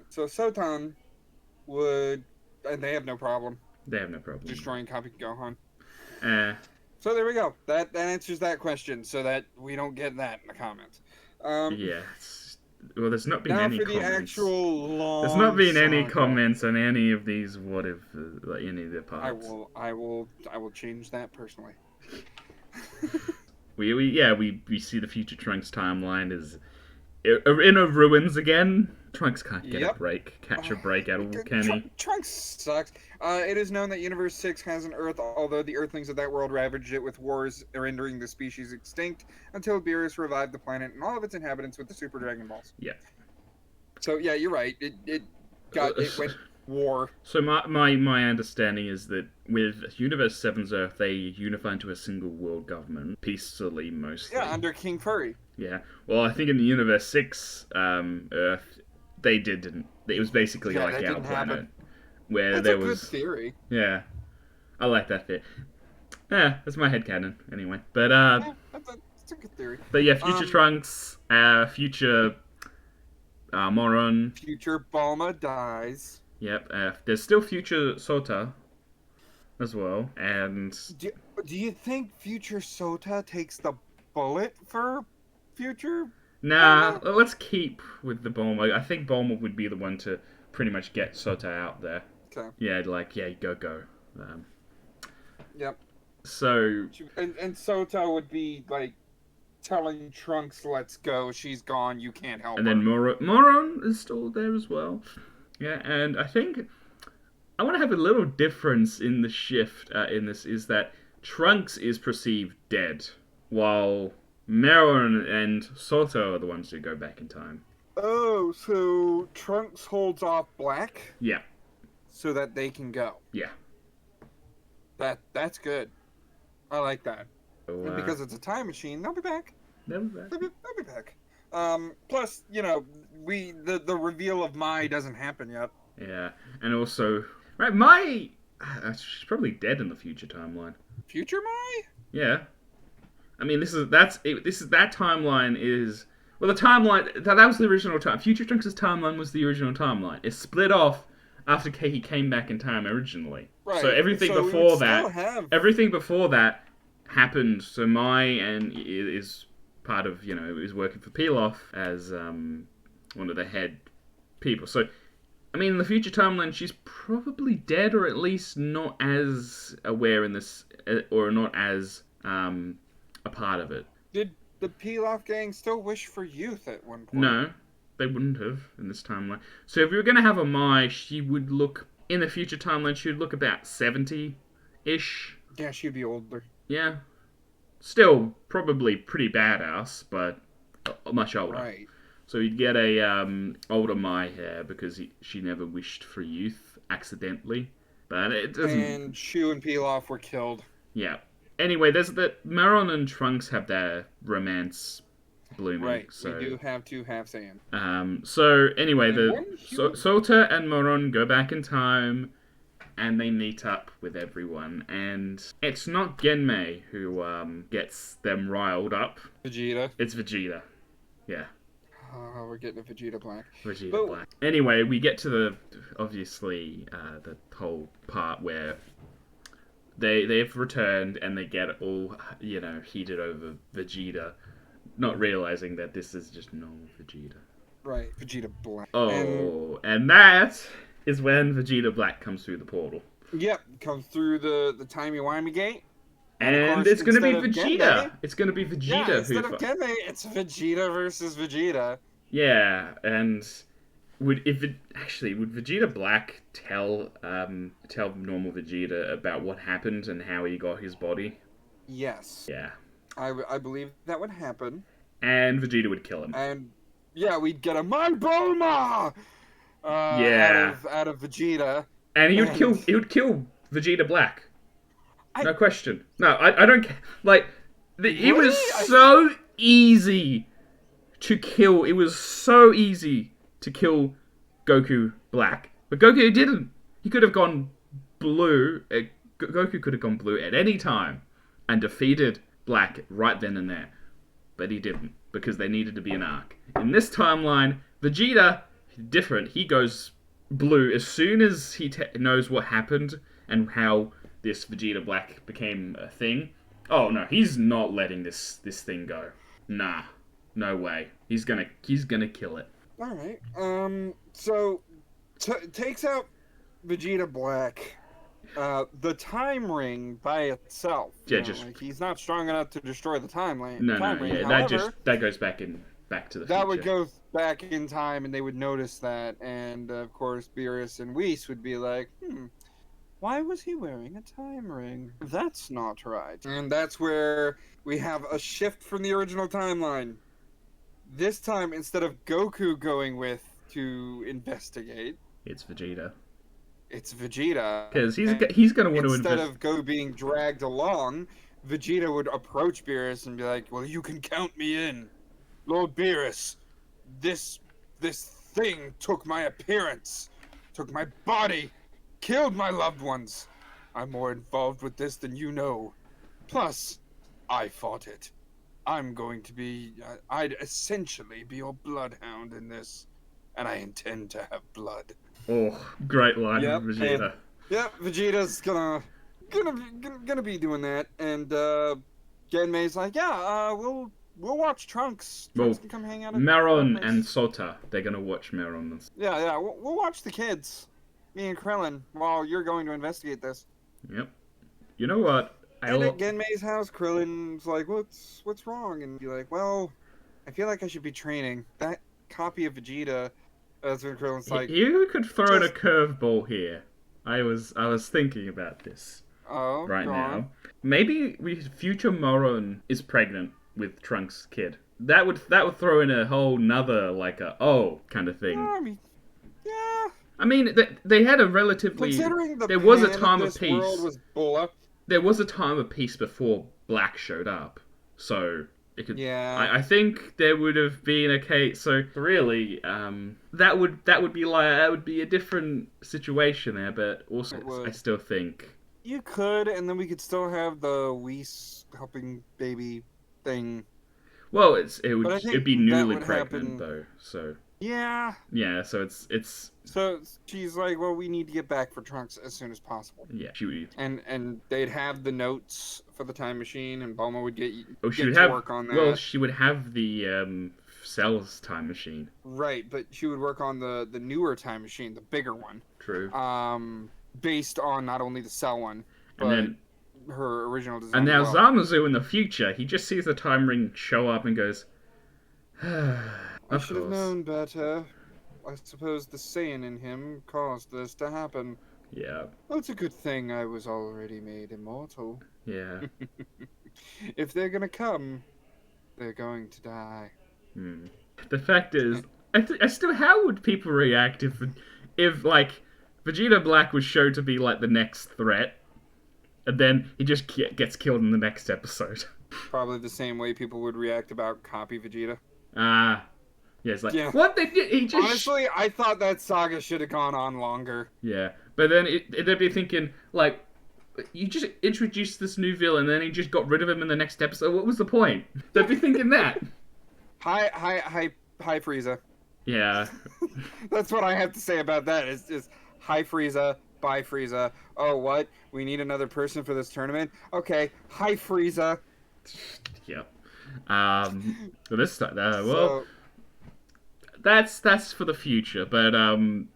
So Soton would, and they have no problem
They have no problem.
destroying copy Gohan.
Eh.
So there we go. That answers that question, so that we don't get that in the comments.
Yeah. Well, there's not been
Now
any
for the
comments.
actual long.
There's not been any
saga.
comments on any of these what if like any of the parts.
I will change that personally.
We see the future Trunks timeline is in a ruins again. Trunks can't get a
Yep.
break, catch a break at all, can he?
Trunks sucks. It is known that Universe 6 has an Earth, although the Earthlings of that world ravaged it with wars, rendering the species extinct until Beerus revived the planet and all of its inhabitants with the Super Dragon Balls.
Yeah.
So yeah, you're right. It went war.
So my understanding is that with Universe 7's Earth, they unify into a single world government, peacefully mostly.
Yeah, under King Furry.
Yeah. Well, I think in the Universe 6 Earth, they didn't. It was basically
Yeah,
like
that
our
didn't
planet,
happen.
where
That's
there
a good
was.
theory.
Yeah, I like that bit. Yeah, that's my headcanon anyway. But
Yeah, that's a good theory.
yeah, future Trunks, future Moron.
Future Bulma dies.
Yep. There's still future Sota as well, and
Do, do you think future Sota takes the bullet for future
nah,
Bulma?
let's keep with the Bulma. I think Bulma would be the one to pretty much get Sota out there.
Okay.
Yeah, like yeah, go. Um,
Yep.
so
And Sota would be like telling Trunks, "Let's go. She's gone. You can't help
and
her."
then Moron is still there as well. Yeah, and I think I want to have a little difference in the shift in this is that Trunks is perceived dead, while Maron and Soto are the ones who go back in time.
Oh, so Trunks holds off Black
Yeah,
so that they can go.
yeah.
That's good. I like that.
So,
And because it's a time machine, they'll be back.
that was that.
They'll be back. Plus, the reveal of Mai doesn't happen yet.
Yeah, and also, right, Mai, she's probably dead in the future timeline.
Future Mai?
Yeah, I mean, this is that timeline is well, the timeline that was the original time. Future Trunks' timeline was the original timeline. It split off after he came back in time originally.
Right.
So everything
So we
before
would
that,
still have-
everything before that happened. So Mai and is part of is working for Pilaf as one of the head people. So I mean, in the future timeline, she's probably dead, or at least not as aware in this, or not as a part of it.
Did the Pilaf gang still wish for youth at one point?
No, they wouldn't have in this timeline. So if we were going to have a Mai, she would look in the future timeline. She would look about 70-ish.
Yeah, she'd be older.
Yeah, still probably pretty badass, but much older.
Right.
So you'd get a older Mai here because she never wished for youth accidentally, but it doesn't.
And Shu and Pilaf were killed.
Yeah. Anyway, there's the Maron and Trunks have their romance blooming.
Right.
So
We do have two half Saiyan.
So anyway,
And
the
one human.
Sota and Maron go back in time, and they meet up with everyone. And it's not Genmei who gets them riled up.
Vegeta.
It's Vegeta. Yeah.
Oh, we're getting a Vegeta Black.
Vegeta Black. Anyway, we get to the the whole part where they've returned and they get all heated over Vegeta, not realizing that this is just normal Vegeta.
Right, Vegeta Black.
Oh, and that is when Vegeta Black comes through the portal.
Yep, comes through the timey-wimey gate.
And
of course,
it's gonna be
instead of
Vegeta.
Genmei-
It's gonna be Vegeta
Yeah, instead
who.
of Genmei, it's Vegeta versus Vegeta.
Yeah, and would Vegeta Black tell normal Vegeta about what happened and how he got his body?
Yes.
Yeah.
I believe that would happen.
And Vegeta would kill him.
And yeah, we'd get a My Bulma!
Yeah.
Out of Vegeta.
And he would kill Vegeta Black. No question. No, I don't care. Like, it was so easy to kill. It was so easy to kill Goku Black. But Goku didn't. He could have gone blue. Goku could have gone blue at any time and defeated Black right then and there. But he didn't, because there needed to be an arc. In this timeline, Vegeta, different. He goes blue as soon as he knows what happened and how this Vegeta Black became a thing. Oh no, he's not letting this thing go. Nah, no way. He's gonna kill it.
All right. So takes out Vegeta Black. The time ring by itself.
Yeah, just
like he's not strong enough to destroy the time ring.
no,
ring.
yeah,
However,
that goes back to the
that
future.
would go back in time, and they would notice that, and of course, Beerus and Whis would be like, why was he wearing a time ring? That's not right. And that's where we have a shift from the original timeline. This time, instead of Goku going with to investigate,
It's Vegeta.
it's Vegeta.
Because he's gonna want to
Instead of Goku being dragged along, Vegeta would approach Beerus and be like, well, you can count me in. Lord Beerus, this thing took my appearance, took my body, killed my loved ones. I'm more involved with this than you know. Plus, I fought it. I'm going to be. I'd essentially be your bloodhound in this, and I intend to have blood.
Oh, great line
Yep.
from Vegeta.
Yep. Vegeta's gonna be doing that, and Genmei's like, yeah, we'll watch Trunks.
Well,
Trunks can come hang out at
Maron
our place.
and Sota, they're gonna watch Maron.
Yeah, we'll watch the kids, me and Krillin, while you're going to investigate this.
Yep. You know what?
And at Genmei's house, Krillin's like, what's wrong? And be like, well, I feel like I should be training. That copy of Vegeta, that's when Krillin's like,
You could throw in a curveball here. I was thinking about this
oh,
right
go
now.
on.
Maybe future Maron is pregnant with Trunks' kid. That would throw in a whole nother kind of thing.
Yeah, I mean, yeah.
I mean, they had a relatively.
Considering the
There was a
pan
time
of
of
this
peace.
world was Bulla.
There was a time of peace before Black showed up, so it could.
Yeah.
I think there would have been a case. So really, that would be a different situation there. But also,
It would.
I still think.
You could, and then we could still have the Whis helping baby thing.
Well, it'd be
that
newly
would
pregnant
happen.
though. So
Yeah.
yeah, so it's
So she's like, well, we need to get back for Trunks as soon as possible.
yeah. She would.
And they'd have the notes for the time machine, and Bulma would get
She
get
would
to
have.
work on that.
Well, she would have the Cell's time machine.
Right, but she would work on the newer time machine, the bigger one.
True.
Based on not only the Cell one, but
And then.
her original design.
And now
as well.
Zamasu in the future, he just sees the time ring show up and goes,
I
of
should have
course.
known better. I suppose the Saiyan in him caused this to happen.
Yeah,
Well, it's a good thing I was already made immortal.
yeah.
If they're gonna come, they're going to die.
The fact is, I still, how would people react if like, Vegeta Black was shown to be like the next threat, and then he just gets killed in the next episode?
Probably the same way people would react about Copy Vegeta.
Yeah, it's like,
Yeah.
what they did, he just...
Honestly, I thought that saga should have gone on longer.
Yeah, but then they'd be thinking, like, you just introduced this new villain, and then he just got rid of him in the next episode. What was the point? They'd be thinking that.
Hi, Frieza.
Yeah.
That's what I have to say about that. It's just, hi, Frieza. Bye, Frieza. Oh, what? We need another person for this tournament? Okay. Hi, Frieza.
Yep. So this well,
So,
that's for the future, but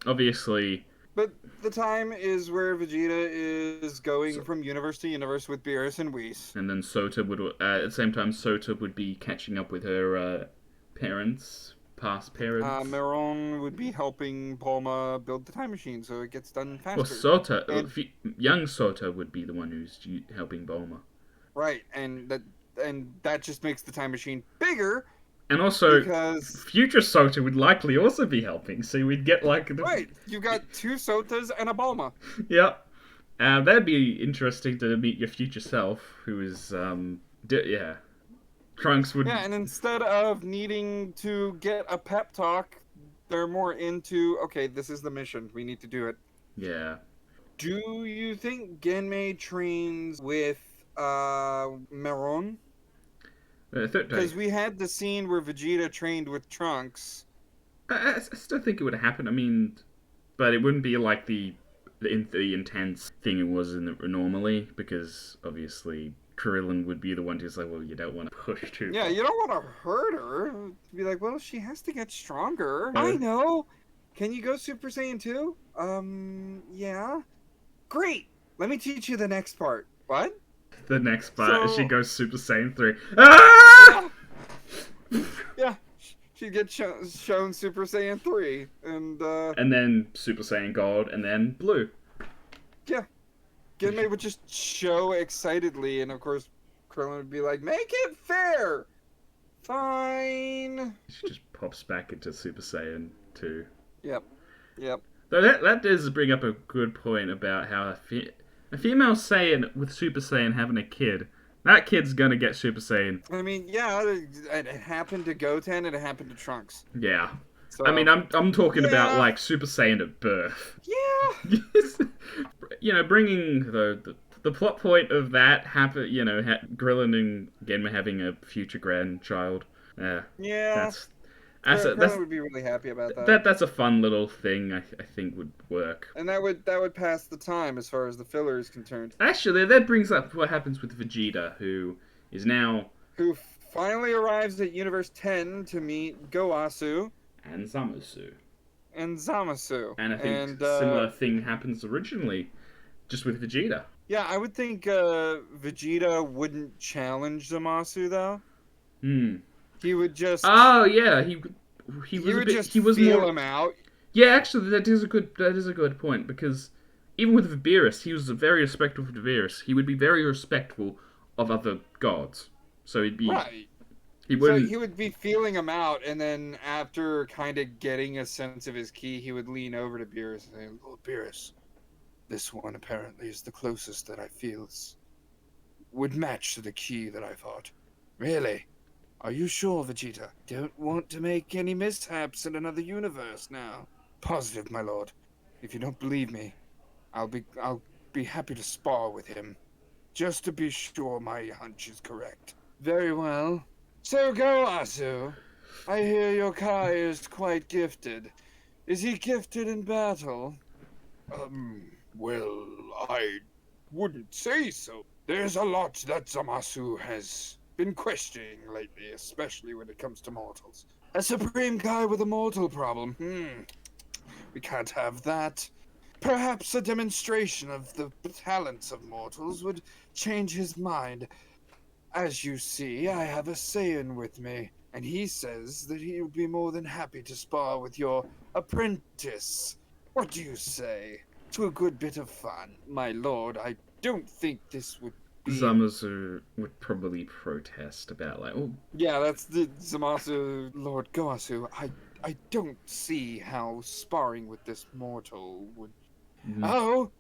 obviously.
but the time is where Vegeta is going from universe to universe with Beerus and Whis.
And then Sota would at the same time Sota would be catching up with her past parents.
Maron would be helping Bulma build the time machine so it gets done faster.
Well, Sota,
And-
young Sota would be the one who's helping Bulma.
Right, and that just makes the time machine bigger.
And also,
Because
future Sota would likely also be helping, so we'd get like
right, you got two Sotas and a Bulma.
Yep. That'd be interesting to meet your future self, who is yeah. Trunks would.
Yeah, and instead of needing to get a pep talk, they're more into, okay, this is the mission. We need to do it.
Yeah.
Do you think Genmei trains with Maron? Because we had the scene where Vegeta trained with Trunks.
I still think it would happen. I mean, but it wouldn't be like the intense thing it was normally, because obviously Krillin would be the one who's like, well, you don't want to push too
Yeah,
far.
you don't want to hurt her. Be like, well, she has to get stronger.
Yeah.
I know. Can you go Super Saiyan 2? Yeah. Great. Let me teach you the next part. What?
The next part,
So-
she goes Super Saiyan 3. Ah!
Yeah. She gets shown Super Saiyan 3.
And then Super Saiyan Gold, and then Blue.
Yeah. Genmei would just show excitedly, and of course, Krillin would be like, make it fair! Fine.
She just pops back into Super Saiyan 2.
Yep.
Though that does bring up a good point about how a female Saiyan with Super Saiyan having a kid, that kid's gonna get Super Saiyan.
I mean, yeah, it happened to Goten, and it happened to Trunks.
Yeah.
So,
I mean, I'm talking about
Yeah.
like Super Saiyan at birth.
yeah.
You know, bringing the plot point of that happen, Krillin and Genma having a future grandchild. Yeah,
Yeah,
that's that's a,
Krillin
that's
would be really happy about that.
that's a fun little thing. I think would work.
And that would pass the time as far as the filler is concerned.
Actually, that brings up what happens with Vegeta, who is now
Who finally arrives at Universe 10 to meet Goasu
and Zamasu.
and Zamasu.
And I think
And
similar thing happens originally, just with Vegeta.
yeah, I would think Vegeta wouldn't challenge Zamasu though.
Hmm.
He would just
Oh yeah, he was a
would
bit.
just
He was
feel
more.
him out.
Yeah, actually, that is a good point because even with Beerus, he was very respectful of Beerus. He would be very respectful of other gods. So
Right.
he
So
wouldn't.
he would be feeling him out, and then after kind of getting a sense of his key, he would lean over to Beerus and say, "Lord Beerus, this one apparently is the closest that I feel would match to the key that I thought. Really? Are you sure, Vegeta? Don't want to make any mishaps in another universe now. Positive, my lord. If you don't believe me, I'll be happy to spar with him, just to be sure my hunch is correct." Very well. So go, Asu. I hear your Kai is quite gifted. Is he gifted in battle? Well, I wouldn't say so. There's a lot that Zamasu has been questioning lately, especially when it comes to mortals. A supreme Kai with a mortal problem. We can't have that. Perhaps a demonstration of the talents of mortals would change his mind. As you see, I have a Saiyan with me, and he says that he would be more than happy to spar with your apprentice. What do you say? To a good bit of fun. My lord, I don't think this would be...
Zamasu would probably protest about like, oh,
Yeah, that's the Zamasu Lord Goasu. I don't see how sparring with this mortal would... Oh,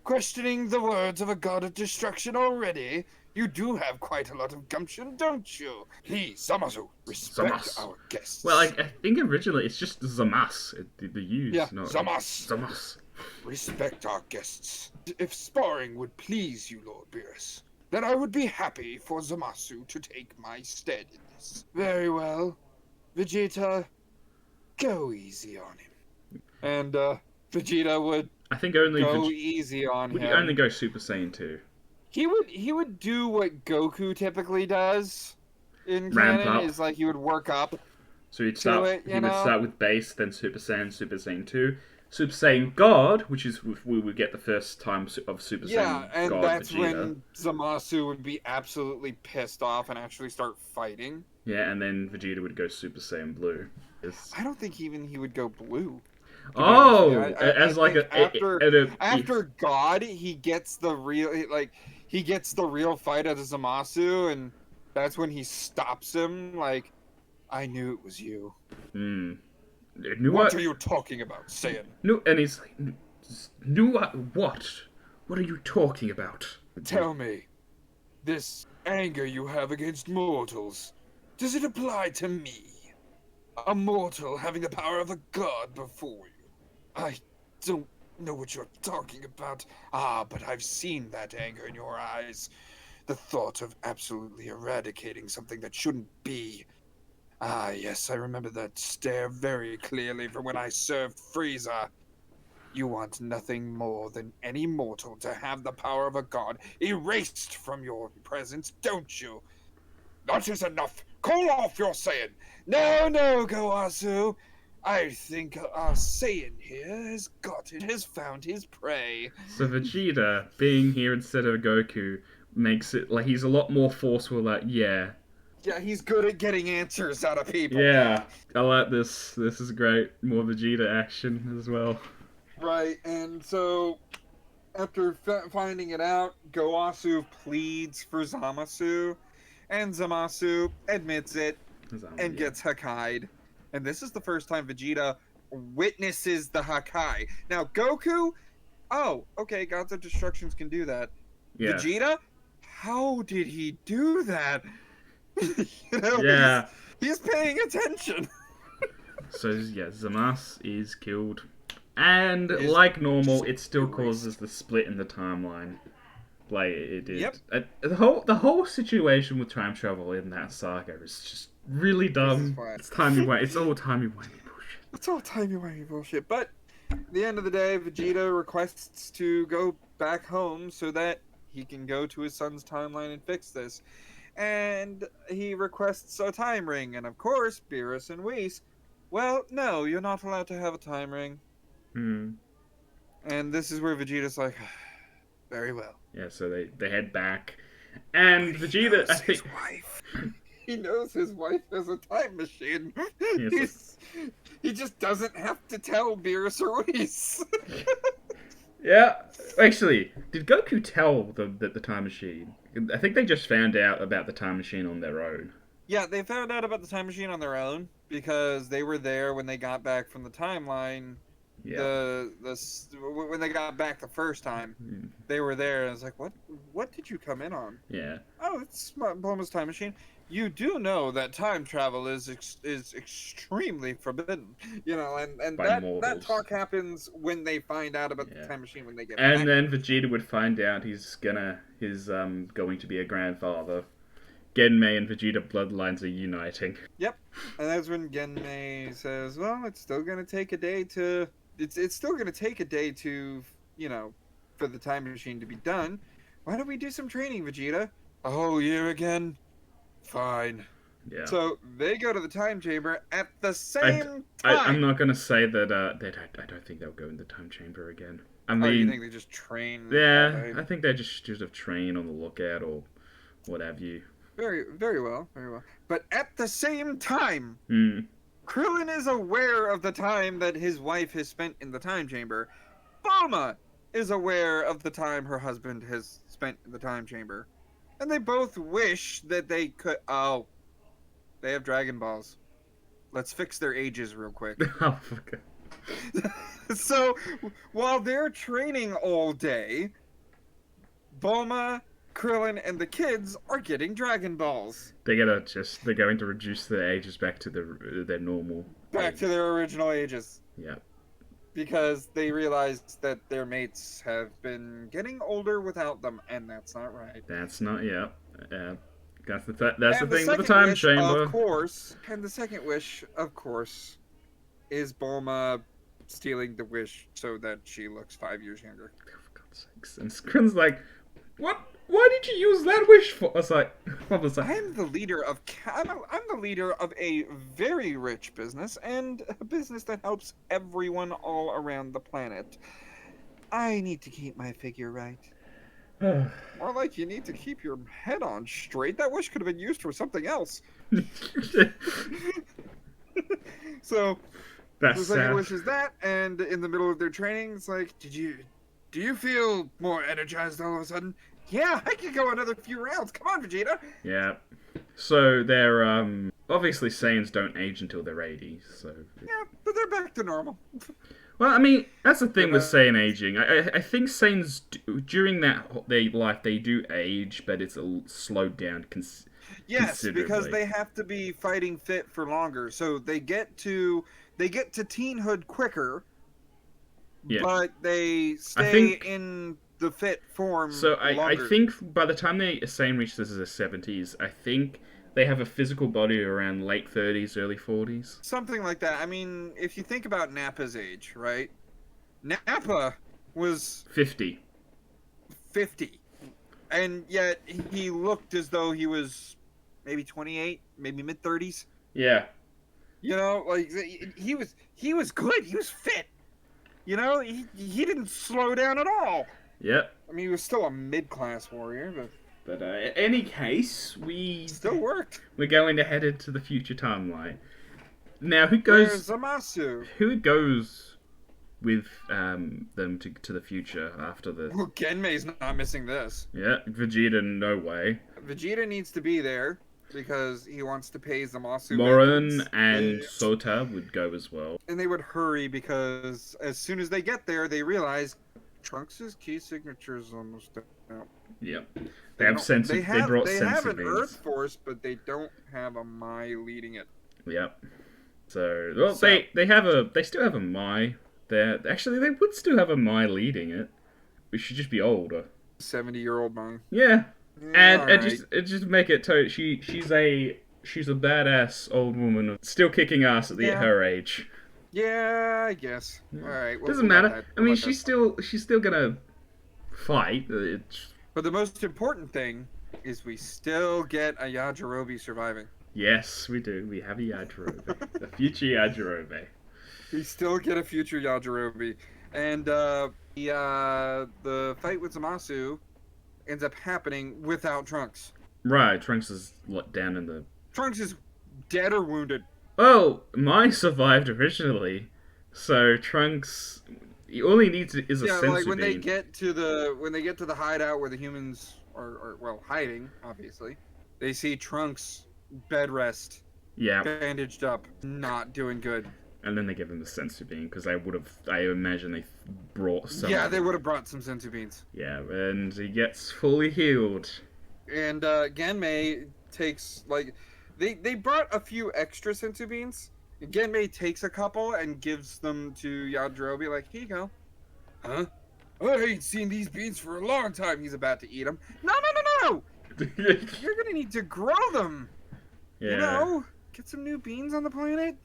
questioning the words of a god of destruction already? You do have quite a lot of gumption, don't you? Please, Zamasu, respect
Zamas.
our guests.
Well, I think originally it's just Zamas, the use,
Yeah,
not
Zamas.
Zamas.
Respect our guests. If sparring would please you, Lord Beerus, then I would be happy for Zamasu to take my stead in this. Very well. Vegeta, go easy on him. And, Vegeta would
I think only
go easy on
would
him.
only go Super Saiyan 2.
He would do what Goku typically does in
Ramp
canon,
up.
is like he would work up.
So he'd
To
start.
it,
He
you
would
know?
start with base, then Super Saiyan 2, Super Saiyan God, which is we would get the first time of Super
Yeah,
Saiyan
and
God
that's
Vegeta.
when Zamasu would be absolutely pissed off and actually start fighting.
Yeah, and then Vegeta would go Super Saiyan Blue.
I don't think even he would go blue.
Oh,
I
as like
think
a
after God, he gets the real fight at Zamasu, and that's when he stops him. Like, I knew it was you. What are you talking about, Saiyan?
No, and he's like, "Knew what? What are you talking about?"
Tell me, this anger you have against mortals, does it apply to me? A mortal having the power of a god before you? I don't know what you're talking about. Ah, but I've seen that anger in your eyes. The thought of absolutely eradicating something that shouldn't be. Ah, yes, I remember that stare very clearly from when I served Frieza. You want nothing more than any mortal to have the power of a god erased from your presence, don't you? That is enough. Call off your Saiyan. No, Goasu. I think our Saiyan here has found his prey.
So Vegeta being here instead of Goku makes it like he's a lot more forceful. Like, yeah,
He's good at getting answers out of people.
yeah, I like this. This is great. More Vegeta action as well.
Right, and so after finding it out, Goasu pleads for Zamasu, and Zamasu admits it and gets Hakkai'd. And this is the first time Vegeta witnesses the Hakkai. Now, Goku, oh, okay, Gods of Destructions can do that.
Yeah.
Vegeta, how did he do that?
Yeah.
He's paying attention.
So yeah, Zamas is killed, and like normal, it still causes the split in the timeline. Like it
Yep.
did. The whole situation with time travel in that saga is just really
This is
dumb.
why.
It's timey wimey. It's all timey wimey bullshit.
It's all timey-wimey bullshit. But at the end of the day, Vegeta requests to go back home so that he can go to his son's timeline and fix this. And he requests a time ring. And of course, Beerus and Whis, well, no, you're not allowed to have a time ring.
Hmm.
And this is where Vegeta's like, very well.
Yeah. So they head back, and
But he
Vegeta, I
knows
think.
his wife. He knows his wife has a time machine.
Yes.
He just doesn't have to tell Beerus or Whis.
Yeah. Actually, did Goku tell the time machine? I think they just found out about the time machine on their own.
Yeah, they found out about the time machine on their own because they were there when they got back from the timeline.
Yeah.
When they got back the first time,
Mm.
they were there. And I was like, what did you come in on?
Yeah.
Oh, it's Bulma's time machine. You do know that time travel is extremely forbidden, and
By
that
mortals.
talk happens when they find out about
Yeah.
the time machine when they get
And
back.
then Vegeta would find out he's going to be a grandfather. Genmei and Vegeta bloodlines are uniting.
Yep, and that's when Genmei says, "Well, it's still gonna take a day to it's still gonna take a day to for the time machine to be done. Why don't we do some training, Vegeta? A whole year again? Fine."
Yeah.
So they go to the time chamber at the same time.
I'm not gonna say that. I don't think they'll go in the time chamber again. I mean,
Oh, you think they just train?
yeah, I think they just have trained on the lookout or what have you.
Very, very well, very well. But at the same time,
Hmm.
Krillin is aware of the time that his wife has spent in the time chamber. Bulma is aware of the time her husband has spent in the time chamber. And they both wish that they could. Oh, they have Dragon Balls. Let's fix their ages real quick.
Oh fuck.
So, while they're training all day, Bulma, Krillin, and the kids are getting Dragon Balls.
They're going to reduce their ages back to their normal.
Back to their original ages.
Yeah.
Because they realized that their mates have been getting older without them, and that's not right.
That's not. Yeah. That's the thing with the
second
time
wish,
chamber.
Of course, and the second wish, of course, is Bulma stealing the wish so that she looks 5 years younger.
Oh, for God's sakes! And Skrin's like, "What? Why did you use that wish for?" I was like,
I'm the leader of I'm the leader of a very rich business and a business that helps everyone all around the planet. I need to keep my figure right. More like you need to keep your head on straight. That wish could have been used for something else. So
That's
the second
sad.
wish is that, and in the middle of their training, it's like, do you feel more energized all of a sudden? Yeah, I could go another few rounds. Come on, Vegeta.
Yeah. So they're obviously Saiyans don't age until they're 80. So
Yeah, but they're back to normal.
well, I mean that's the thing with Saiyan aging. I think Saiyans during their life they do age, but it's slowed down
Yes, because
considerably.
they have to be fighting fit for longer, so they get to teenhood quicker.
Yeah.
But they stay
think-
in the fit form
So I
longer.
think by the time they Saiyan reaches their 70s, I think they have a physical body around late 30s, early 40s.
Something like that. I mean, if you think about Nappa's age, right? Nappa was
50.
50. And yet he looked as though he was maybe 28, maybe mid 30s.
Yeah.
Like he was good. He was fit. He didn't slow down at all.
Yep.
I mean, he was still a mid-class warrior, but
But in any case, we
still worked.
we're going to head into the future timeline. Now,
Where's Zamasu?
who goes with them to the future after the?
Well, Genmei's not missing this.
Yeah, Vegeta, no way.
Vegeta needs to be there because he wants to pay Zamasu.
Lauren
back.
and Sota would go as well.
And they would hurry because as soon as they get there, they realize Trunks' key signature is almost out.
Yep. They have sense. They brought
They
sense
have an
beams.
Earth Force, but they don't have a Mai leading it.
Yep. So well, they still have a Mai. Actually, they would still have a Mai leading it. We should just be older.
70-year-old mom.
Yeah,
Yeah, all
and
right.
just make it to she's a badass old woman still kicking ass at
Yeah,
her age.
yeah, I guess.
Yeah.
All right,
Doesn't
we'll let
matter.
that.
I
We'll
mean,
let that.
she's still gonna fight.
But the most important thing is we still get a Yajirobe surviving.
Yes, we do. We have a Yajirobe, a future Yajirobe.
We still get a future Yajirobe, and the fight with Zamasu ends up happening without Trunks.
Right, Trunks is down in the.
Trunks is dead or wounded.
Oh, mine survived originally, so Trunks. All he needs is a
Yeah, like
sensu bean.
when they get to the hideout where the humans are well hiding, obviously, they see Trunks bed rest,
Yeah,
bandaged up, not doing good.
and then they give him the sensu bean because I would have. I imagine they brought some.
Yeah, they would have brought some sensu beans.
Yeah, and he gets fully healed.
And Genmei takes like they brought a few extra sensu beans. Genmei takes a couple and gives them to Yajirobe, like, here you go. Huh? I ain't seen these beans for a long time. He's about to eat them. No, no, no, no! You're gonna need to grow them.
Yeah.
You know, get some new beans on the planet.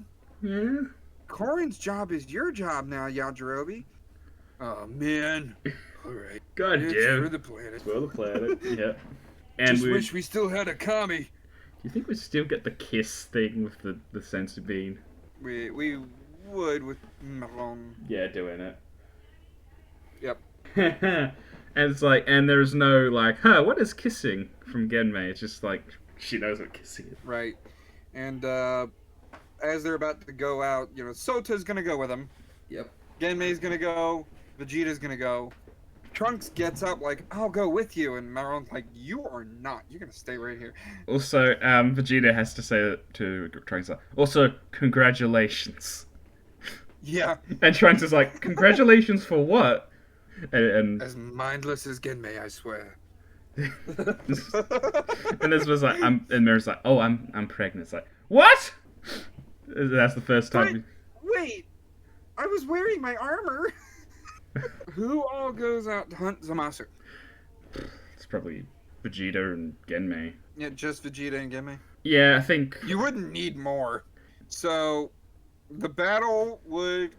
Yeah.
Korin's job is your job now, Yajirobe. Oh man. All right.
God
It's
damn.
for the planet.
For the planet. Yeah. And
Just
we.
wish we still had a Kami.
Do you think we still get the kiss thing with the sensu bean?
We would with Melon.
Yeah, doing it.
Yep.
And it's like, and there's no like, what is kissing from Genmei? It's just like she knows what kissing is.
Right. And as they're about to go out, you know, Sota's gonna go with them.
Yep.
Genmei's gonna go. Vegeta's gonna go. Trunks gets up like, I'll go with you, and Maron's like, you are not. You're gonna stay right here.
Also, Vegeta has to say to Trunks, also, congratulations.
Yeah.
And Trunks is like, congratulations for what? And
As mindless as Genmei, I swear.
and this was like, and Mira's like, oh, I'm pregnant. It's like, what? That's the first time.
Wait, I was wearing my armor. Who all goes out to hunt Zamasu?
It's probably Vegeta and Genmei.
Yeah, just Vegeta and Genmei.
Yeah, I think
You wouldn't need more. So, the battle would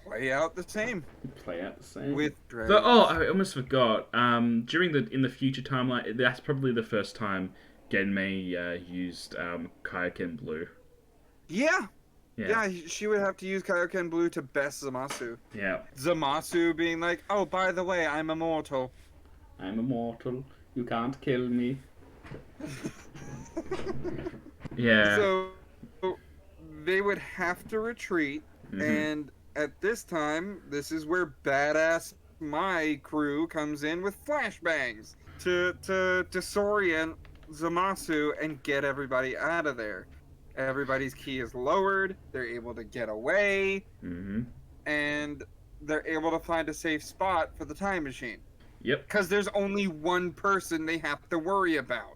play out the same
play out the same.
with dragons.
I almost forgot. In the future timeline, that's probably the first time Genmei used Kaioken Blue.
Yeah.
Yeah.
Yeah, she would have to use Kaioken Blue to best Zamasu.
Yeah.
Zamasu being like, oh, by the way, I'm immortal.
I'm immortal. You can't kill me. Yeah.
So, they would have to retreat,
Mhm.
and at this time, this is where badass my crew comes in with flashbangs to disorient Zamasu and get everybody out of there. Everybody's key is lowered, they're able to get away,
Mm-hmm.
and they're able to find a safe spot for the time machine.
Yep.
Because there's only one person they have to worry about.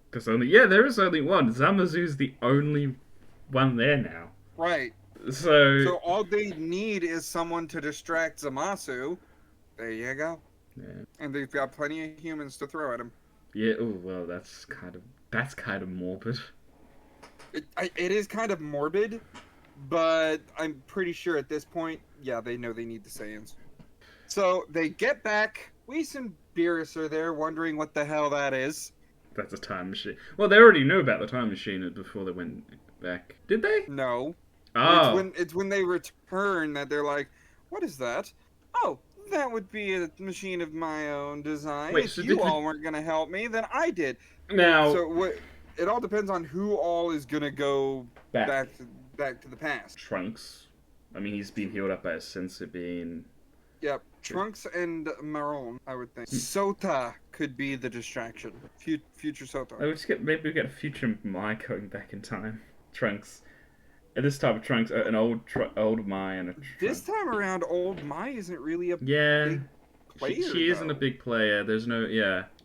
Because there is only one. Zamazu's the only one there now.
Right.
So
So all they need is someone to distract Zamasu. There you go.
yeah.
And they've got plenty of humans to throw at him.
Yeah. Oh well, that's kind of morbid.
It is kind of morbid, but I'm pretty sure at this point, yeah, they know they need the Saiyans. So they get back. Whis and Beerus are there wondering what the hell that is.
That's a time machine. Well, they already knew about the time machine before they went back. Did they?
No.
Oh.
It's when they return that they're like, what is that? Oh, that would be a machine of my own design.
Wait,
if
so
you
did
all weren't going to help me, then I did.
Now.
So what? It all depends on who all is going to go back to the past.
Trunks. I mean, he's been healed up by a sensu bean.
Yep. Trunks and Maron, I would think. Sota could be the distraction. Future Sota.
Maybe we get a future Mai going back in time. Trunks. At this time of Trunks, an old Mai and a Trunks.
This time around, old Mai isn't really a
big
player.
She isn't a big player. There's no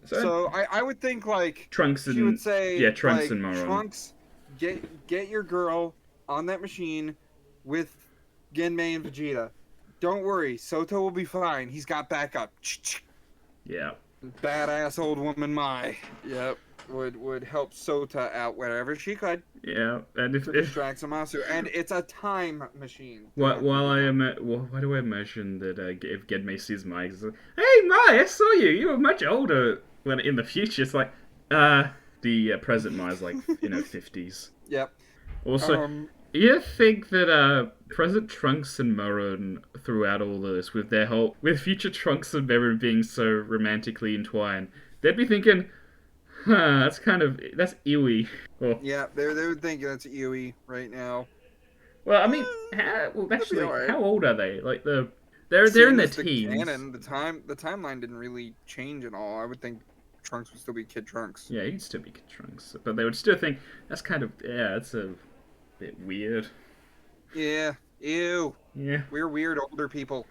So I would think like
Trunks and
she would say
Trunks
like,
and Maron.
Trunks, get your girl on that machine with Genmei and Vegeta. Don't worry, Sota will be fine. He's got backup.
Yeah.
Badass old woman Mai. Yep. Would help Sota out wherever she could
Yeah, and
to
if
distract Zamasu. And it's a time machine. Do
Why,
not
while I
forget
am at, why do I imagine that if Genmei sees Mai, he's like, "Hey Mai, I saw you. You were much older when in the future." It's like, the present Mai's like
that.
50s.
Yep.
Also,
Um,
you think that present Trunks and Maroon throughout all this with future Trunks and Maroon being so romantically entwined, they'd be thinking, "Huh, that's Iwi." Well,
yeah, they would think that's Yui right now.
well, I mean,
Eh, it'll be
actually,
alright.
how old are they? Like they're in
Seeing
their
as the
teens.
canon, the timeline didn't really change at all. I would think Trunks would still be Kid Trunks.
Yeah, he'd still be Kid Trunks, but they would still think that's kind of that's a bit weird.
Yeah. Ew.
Yeah,
We're weird older people.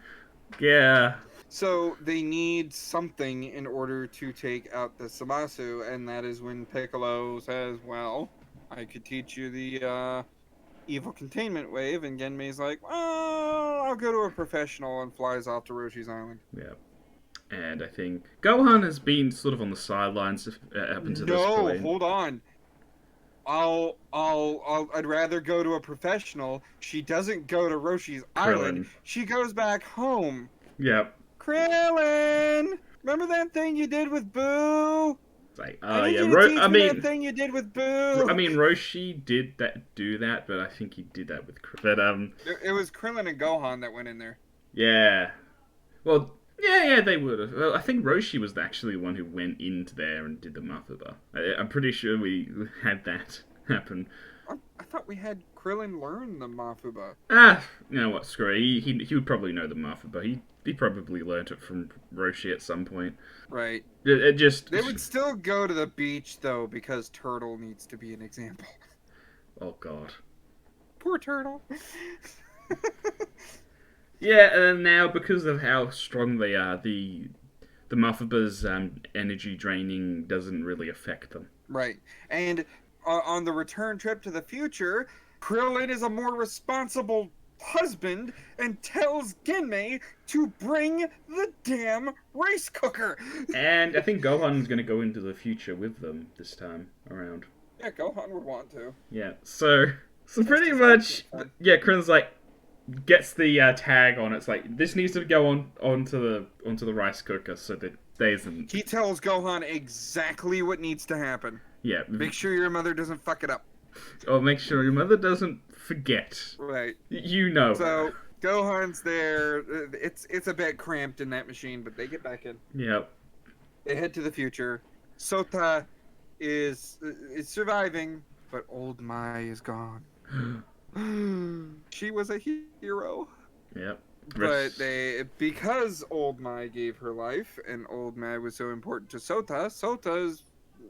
yeah,
So they need something in order to take out the Samasu, and that is when Piccolo says, "Well, I could teach you the evil containment wave," and Genmei's like, "Well, I'll go to a professional," and flies off to Roshi's Island.
yeah. And I think Gohan has been sort of on the sidelines up until this
No,
point.
hold on. I'd rather go to a professional. She doesn't go to Roshi's Island.
Krillin.
She goes back home.
Yep.
Krillin! Remember that thing you did with Boo?
It's like,
I need
yeah.
you to teach me that thing you did with Boo.
I mean, Roshi did do that, but I think he did that with Krillin. But
It was Krillin and Gohan that went in there.
yeah. Well, yeah, they would have. Well, I think Roshi was actually the one who went into there and did the Mafuba. I'm pretty sure we had that happen.
I thought we had Krillin learn the Mafuba.
You know what? Screw it. He would probably know the Mafuba. He probably learnt it from Roshi at some point.
Right.
It just.
They would still go to the beach though because Turtle needs to be an example.
Oh God.
Poor Turtle.
Yeah, and now because of how strong they are, the Mafuba's energy draining doesn't really affect them.
Right. And on the return trip to the future, Krillin is a more responsible husband and tells Genmei to bring the damn rice cooker.
And I think Gohan's going to go into the future with them this time around.
Yeah, Gohan would want to.
Yeah, so pretty much, yeah, Krillin's like, gets the tag on it. It's like, this needs to go onto the rice cooker so that there isn't.
He tells Gohan exactly what needs to happen.
Yeah.
Make sure your mother doesn't fuck it up.
Or make sure your mother doesn't forget.
Right.
You know.
So Gohan's there. It's a bit cramped in that machine, but they get back in.
Yep.
They head to the future. Sota is surviving, but old Mai is gone. She was a hero.
Yep.
But because old Mai gave her life, and old Mai was so important to Sota, Sota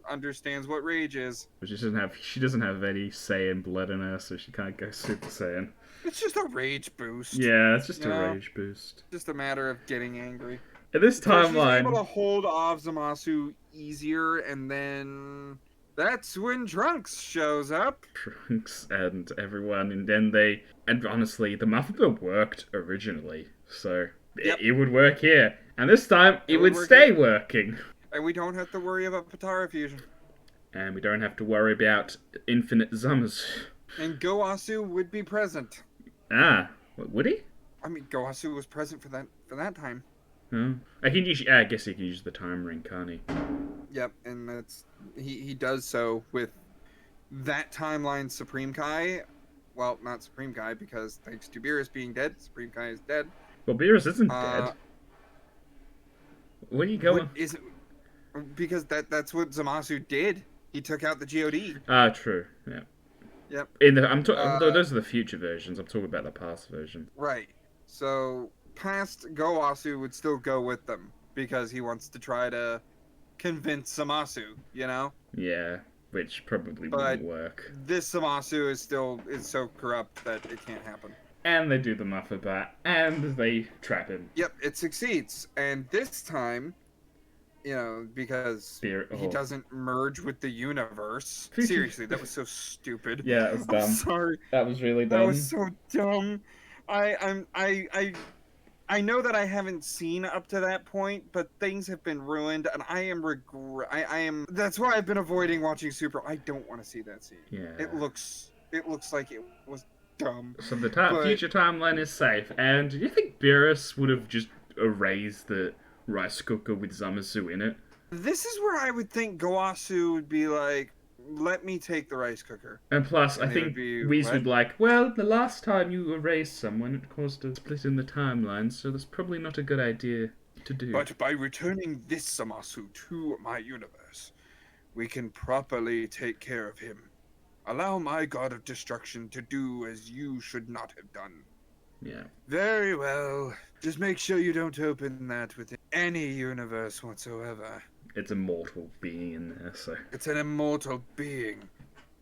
understands what rage is.
She doesn't have any Saiyan blood in her, so she can't go Super Saiyan.
It's just a rage boost.
Yeah, it's just a rage boost.
Just a matter of getting angry.
In this timeline,
she's able to hold off Zamasu easier, and then that's when Trunks shows up.
Trunks and everyone, and honestly, the Mafuba worked originally, so it would work here, and this time it would stay working.
And we don't have to worry about Patara fusion.
And we don't have to worry about infinite Zumas.
And Goasu would be present.
Would he?
I mean, Goasu was present for that time.
Oh. I guess he can use the time ring, can't he?
Yep, and that's he does so with that timeline Supreme Kai. Well, not Supreme Kai, because thanks to Beerus being dead, Supreme Kai is dead.
Well, Beerus isn't dead. Where are you going?
Is it? Because that's what Zamasu did. He took out the
God. True. Yeah.
Yep.
Those are the future versions. I'm talking about the past version.
Right. So past Goasu would still go with them because he wants to try to convince Zamasu.
Yeah, which probably wouldn't work.
This Zamasu is so corrupt that it can't happen.
And they do the Mafuba, and they trap him.
Yep, it succeeds, and this time. Because he doesn't merge with the universe. Seriously, that was so stupid.
Yeah, it was dumb.
I'm sorry.
That was really dumb.
That was so dumb. I I know that I haven't seen up to that point, but things have been ruined, and I am. That's why I've been avoiding watching Super. I don't want to see that scene.
Yeah.
It looks like it was dumb,
So the
but
future timeline is safe, and do you think Beerus would have just erased the rice cooker with Zamasu in it?
this is where I would think Goasu would be like, "Let me take the rice cooker,"
And plus, I
and they would
think
be,
Whis would
"What?"
be like, well, the last time you erased someone, it caused a split in the timeline, so that's probably not a good idea to do.
But by returning this Samasu to my universe, we can properly take care of him. Allow my god of destruction to do as you should not have done.
Yeah.
Very well. Just make sure you don't open that within any universe whatsoever.
It's a mortal being in there, so.
It's an immortal being.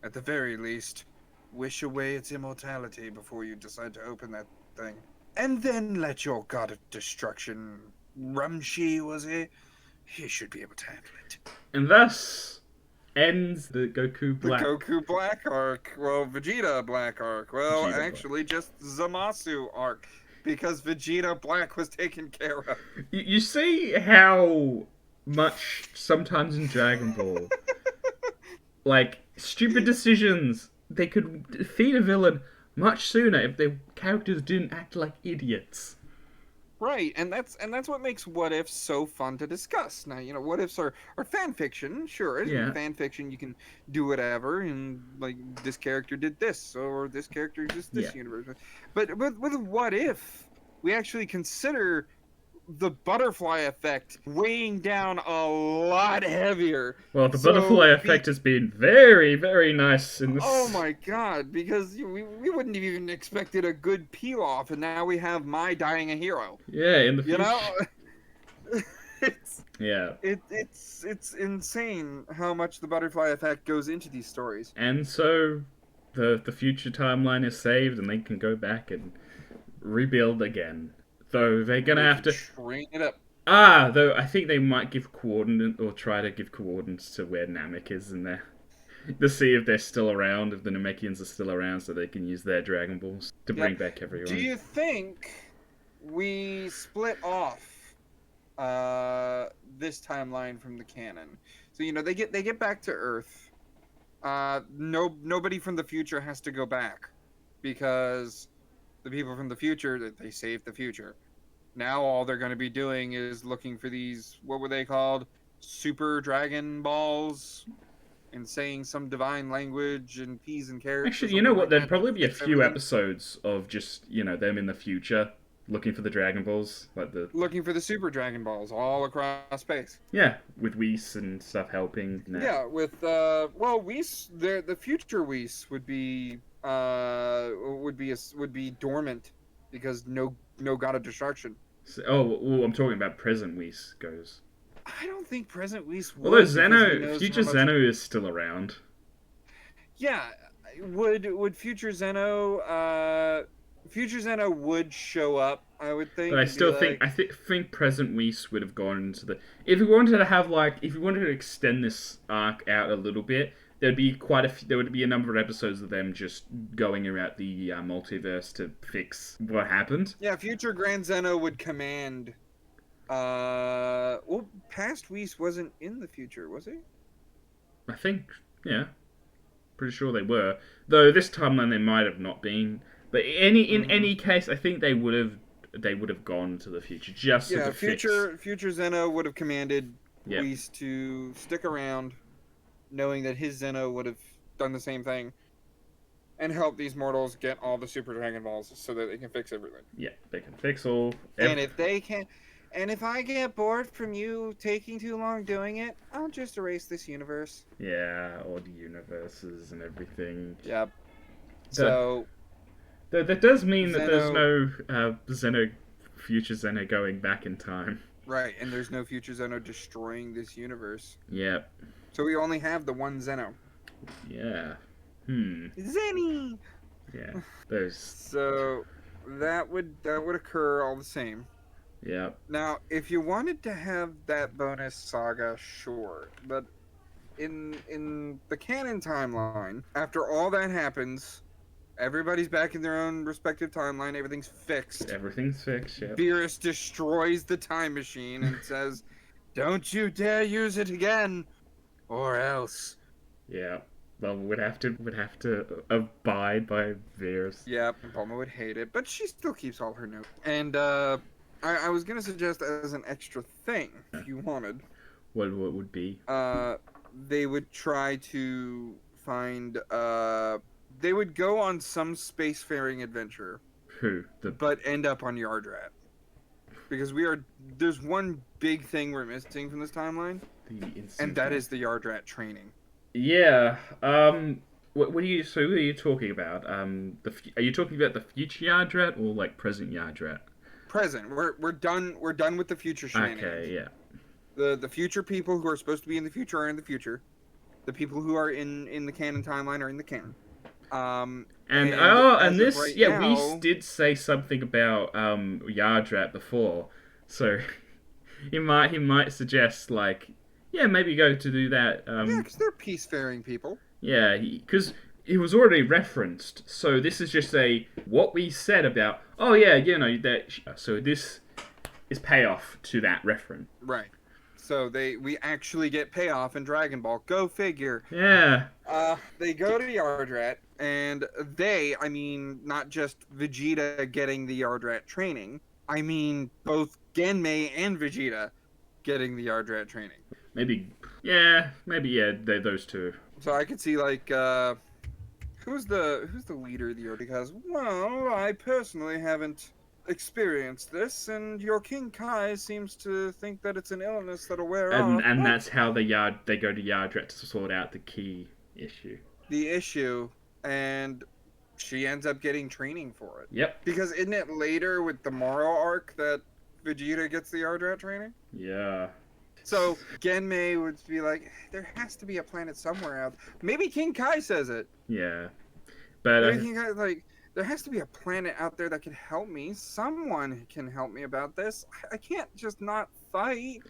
At the very least, wish away its immortality before you decide to open that thing. And then let your god of destruction, Rumshi, was he? He should be able to handle it.
And thus ends the Goku
The
Black.
Goku Black arc. Well, Vegeta Black arc. Well,
Vegeta
actually, just Zamasu arc. Because Vegeta Black was taken care of.
You see how much sometimes in Dragon Ball, like, stupid decisions, they could defeat a villain much sooner if their characters didn't act like idiots.
Right, and that's what makes what ifs so fun to discuss. Now, what ifs are fan fiction, sure.
Yeah.
In fan fiction you can do whatever, and like this character did this, or this character exists this universe. But with what if we actually consider the butterfly effect weighing down a lot heavier.
Well, the butterfly effect has been very, very nice in this.
Oh my god, because we wouldn't have even expected a good peel off, and now we have Mai dying a hero.
Yeah, in the future.
It's insane how much the butterfly effect goes into these stories.
And so the future timeline is saved, and they can go back and rebuild again. Though they're gonna have to
train it up.
Though I think they might give coordinates or try to give coordinates to where Namek is in there. To see if they're still around, if the Namekians are still around, so they can use their Dragon Balls to bring back everyone.
Do you think we split off this timeline from the canon? So they get back to Earth. Nobody from the future has to go back because the people from the future, they saved the future. Now all they're going to be doing is looking for these, what were they called? Super Dragon Balls, and saying some divine language and P's and carrots.
Actually, you know what? There'd probably be a few episodes of just, them in the future looking for the Dragon Balls.
Looking for the Super Dragon Balls all across space.
Yeah, with Whis and stuff helping.
Yeah, with, Whis, the future Whis would be dormant because no god of destruction.
So, I'm talking about present Whis goes.
I don't think present Whis would.
Although future Zeno is still around.
Yeah, would future Zeno would show up, I would think.
But I still think think present Whis would have gone into the. If we wanted to extend this arc out a little bit, there would be a number of episodes of them just going around the multiverse to fix what happened.
Yeah, future Grand Zeno would command. Past Whis wasn't in the future, was he?
I think, yeah, pretty sure they were. Though this timeline they might have not been. But in any case, I think they would have gone to the future just to
future Zeno would have commanded Whis to stick around, knowing that his Zeno would have done the same thing and help these mortals get all the Super Dragon Balls so that they can fix everything.
Yeah, they can fix all.
And if I get bored from you taking too long doing it, I'll just erase this universe.
Yeah, all the universes and everything.
Yep. So
that does mean that there's no future Zeno going back in time.
Right, and there's no future Zeno destroying this universe.
Yep.
So we only have the one Zeno.
Yeah.
Zenny!
Yeah.
So that would occur all the same.
Yeah.
Now, if you wanted to have that bonus saga, sure. But in the canon timeline, after all that happens, Everybody's back in their own respective timeline. Everything's fixed.
Everything's fixed. Yep.
Beerus destroys the time machine and says, "Don't you dare use it again, or else."
Yeah. Well, would have to abide by Veers.
Yeah, Bulma would hate it, but she still keeps all her notes. And I was gonna suggest as an extra thing, if you wanted,
What would be?
they would try to find they would go on some spacefaring adventure,
Who?
but end up on Yardrat. Because there's one big thing we're missing from this timeline, and that is the Yardrat training.
Yeah. What are you? So, what are you talking about? Are you talking about the future Yardrat or like present Yardrat?
Present. We're done. We're done with the future shenanigans.
Okay. Yeah.
The future people who are supposed to be in the future are in the future. The people who are in the canon timeline are in the canon.
And this,
right
yeah,
now,
we did say something about Yardrat before, so he might suggest like, yeah, maybe go to do that.
yeah, because they're peacefaring people.
Yeah, because it was already referenced, so this is just what we said about. Oh yeah, you know that. So this is payoff to that reference.
Right. So we actually get payoff in Dragon Ball. Go figure.
Yeah.
They go to Yardrat, and I mean, not just Vegeta getting the Yardrat training. I mean, both Genmei and Vegeta getting the Yardrat training.
Maybe yeah, those two.
So I could see like who's the leader of the Yardrat? Because well, I personally haven't experienced this, and your King Kai seems to think that it's an illness that'll wear off.
And that's how they go to Yardrat to sort out the key issue.
The issue, and she ends up getting training for it.
Yep.
Because isn't it later with the Moro arc that Vegeta gets the Yardrat training?
Yeah.
So Genmei would be like, there has to be a planet somewhere out. Maybe King Kai says it.
Yeah. But
Maybe King Kai like, there has to be a planet out there that can help me. Someone can help me about this. I can't just not fight.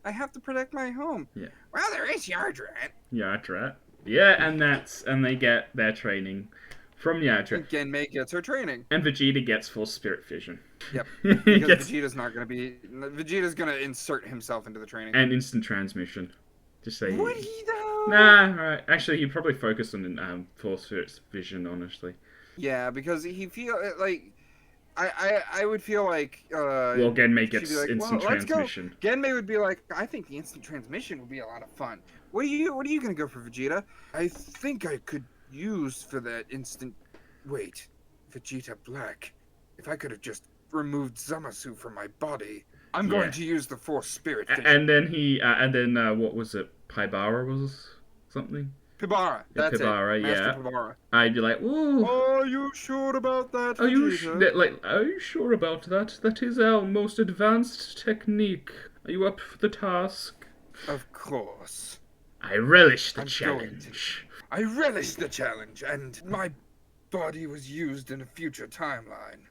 I have to protect my home.
Yeah.
Well, there is Yardrat.
Yardrat. Yeah, and they get their training from Yardrat.
And Genmei gets her training.
And Vegeta gets full spirit vision.
Yep. Because Vegeta's not going to be... Vegeta's going to insert himself into the training.
And instant transmission. Just say...
Would he, though?
Nah, right. Actually, he'd probably focus on full spirit vision, honestly.
Yeah, because he feel like I would feel like
well, Genmei gets
like,
instant transmission.
Genmei would be like, I think the instant transmission would be a lot of fun. What are you gonna go for, Vegeta? I think I could use for that instant. Wait, Vegeta Black. If I could have just removed Zamasu from my body, I'm going to use the Force Spirit.
And then what was it? Paibara was something.
Pibara, that's
Pibara,
it. Master Pibara.
I'd be like, ooh.
Are you sure about that,
Are you
Vegeta?
sure about that? That is our most advanced technique. Are you up for the task?
Of course.
I relish the challenge.
I relish the challenge, and my body was used in a future timeline.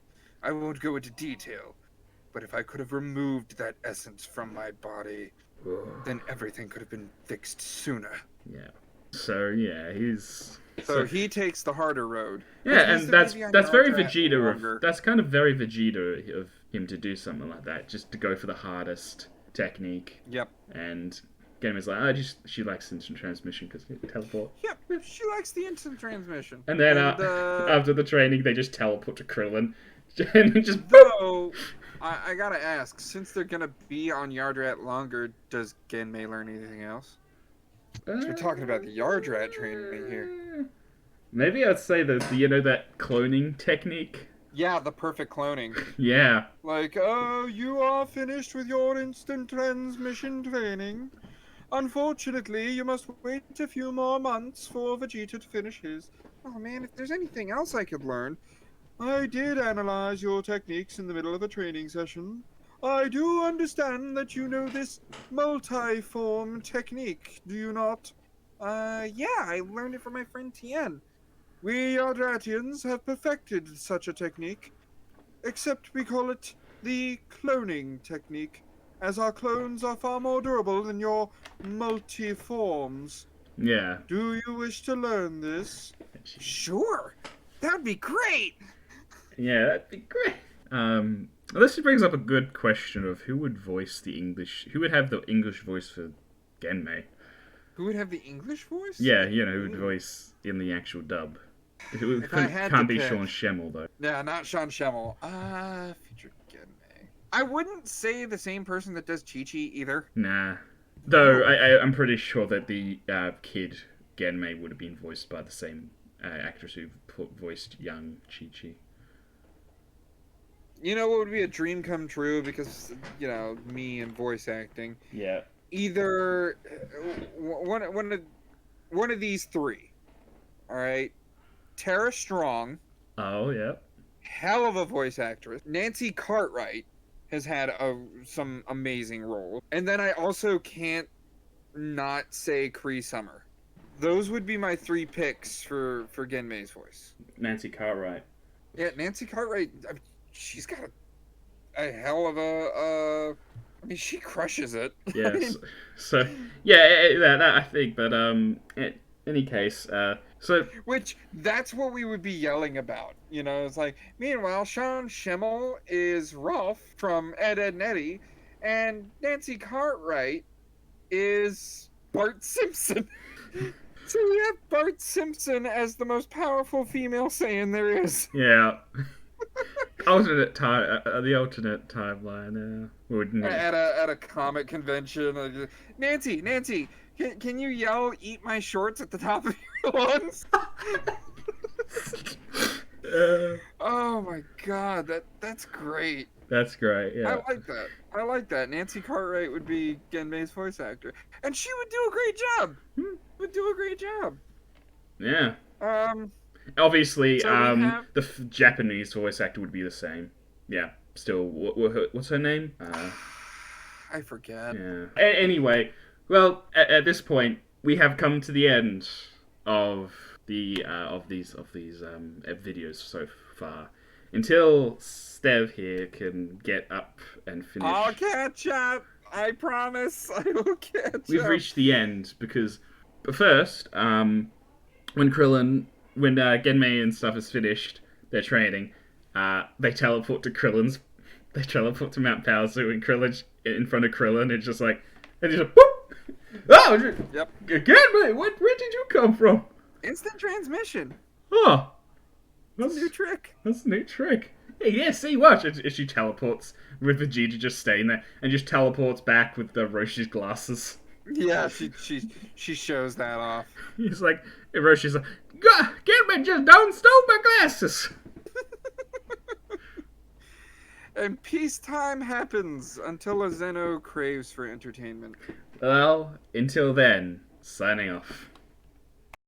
I won't go into detail, but if I could have removed that essence from my body, then everything could have been fixed sooner.
Yeah. So yeah,
So he takes the harder road.
Yeah, and that's very Vegeta. That's kind of very Vegeta of him to do something like that, just to go for the hardest technique.
Yep.
And Genmei's like, she likes instant transmission because he can teleport.
Yep, she likes the instant transmission.
And then after the training, they just teleport to Krillin, and just.
Though, I gotta ask, since they're gonna be on Yardrat longer, does Genmei learn anything else? We're talking about the Yardrat training here.
Maybe I'd say that cloning technique.
Yeah, the perfect cloning.
Yeah.
Like, oh, you are finished with your instant transmission training. Unfortunately, you must wait a few more months for Vegeta to finish his. Oh man, if there's anything else I could learn. I did analyze your techniques in the middle of a training session. I do understand that you know this multi-form technique, do you not? Yeah, I learned it from my friend Tien. We Yardratians have perfected such a technique, except we call it the cloning technique, as our clones are far more durable than your multi-forms.
Yeah.
Do you wish to learn this? Sure. That would be great.
Yeah, that'd be great. This brings up a good question of who would voice the English. Who would have the English voice for Genmei?
Who would have the English voice?
Yeah, who would
Ooh.
voice in the actual dub.
If I had to
Can't be
pick,
Sean Schemmel though.
yeah, not Sean Schemmel. Future Genmei. I wouldn't say the same person that does Chi-Chi either.
Nah. Though
No.
I'm pretty sure that the kid Genmei would have been voiced by the same actress who voiced young Chi Chi.
You know what would be a dream come true because me and voice acting.
Yeah.
Either one of these three. All right, Tara Strong,
Oh yeah.
hell of a voice actress. Nancy Cartwright has had some amazing roles, and then I also can't not say Cree Summer. Those would be my three picks for Genmei's voice.
Nancy Cartwright.
Yeah, Nancy Cartwright. She's got a hell of a. I mean, she crushes it.
Yes. So yeah, that I think. But in any case, so
Which that's what we would be yelling about. It's like, meanwhile, Sean Schemmel is Rolf from Ed, Edd n Eddy, and Nancy Cartwright is Bart Simpson. So we have Bart Simpson as the most powerful female Saiyan there is.
yeah. Alternate time, the alternate timeline. Wouldn't it?
At a comic convention. Nancy, can you yell "Eat my shorts" at the top of your lungs? Oh my god, that's great.
That's great. Yeah.
I like that. Nancy Cartwright would be Genmei's voice actor, and she would do a great job. Would do a great job.
Yeah.
Um,
Obviously,
so we have
the Japanese voice actor would be the same. Yeah. Still, what's her name?
I forget.
Yeah. Anyway, well, at this point, we have come to the end of these videos so far. Until Stev here can get up and finish.
I'll catch up. I promise. I will catch up.
We've reached the end because, but first, when Genmei and stuff is finished, their training, they teleport to Mount Paozu, and Krillin's in front of Krillin. It's just like, and he's like, whoop! Oh,
Yep.
Genmei, where did you come from?
Instant transmission.
Oh,
That's a new trick.
That's a new trick. Hey, yeah, see, watch. And she teleports with Vegeta just staying there, and just teleports back with Roshi's glasses.
Yeah, she shows that off.
He's like, and Roshi's like, Genmei just don't stole my glasses.
And peacetime happens until a Zeno craves for entertainment.
Well, until then, signing off.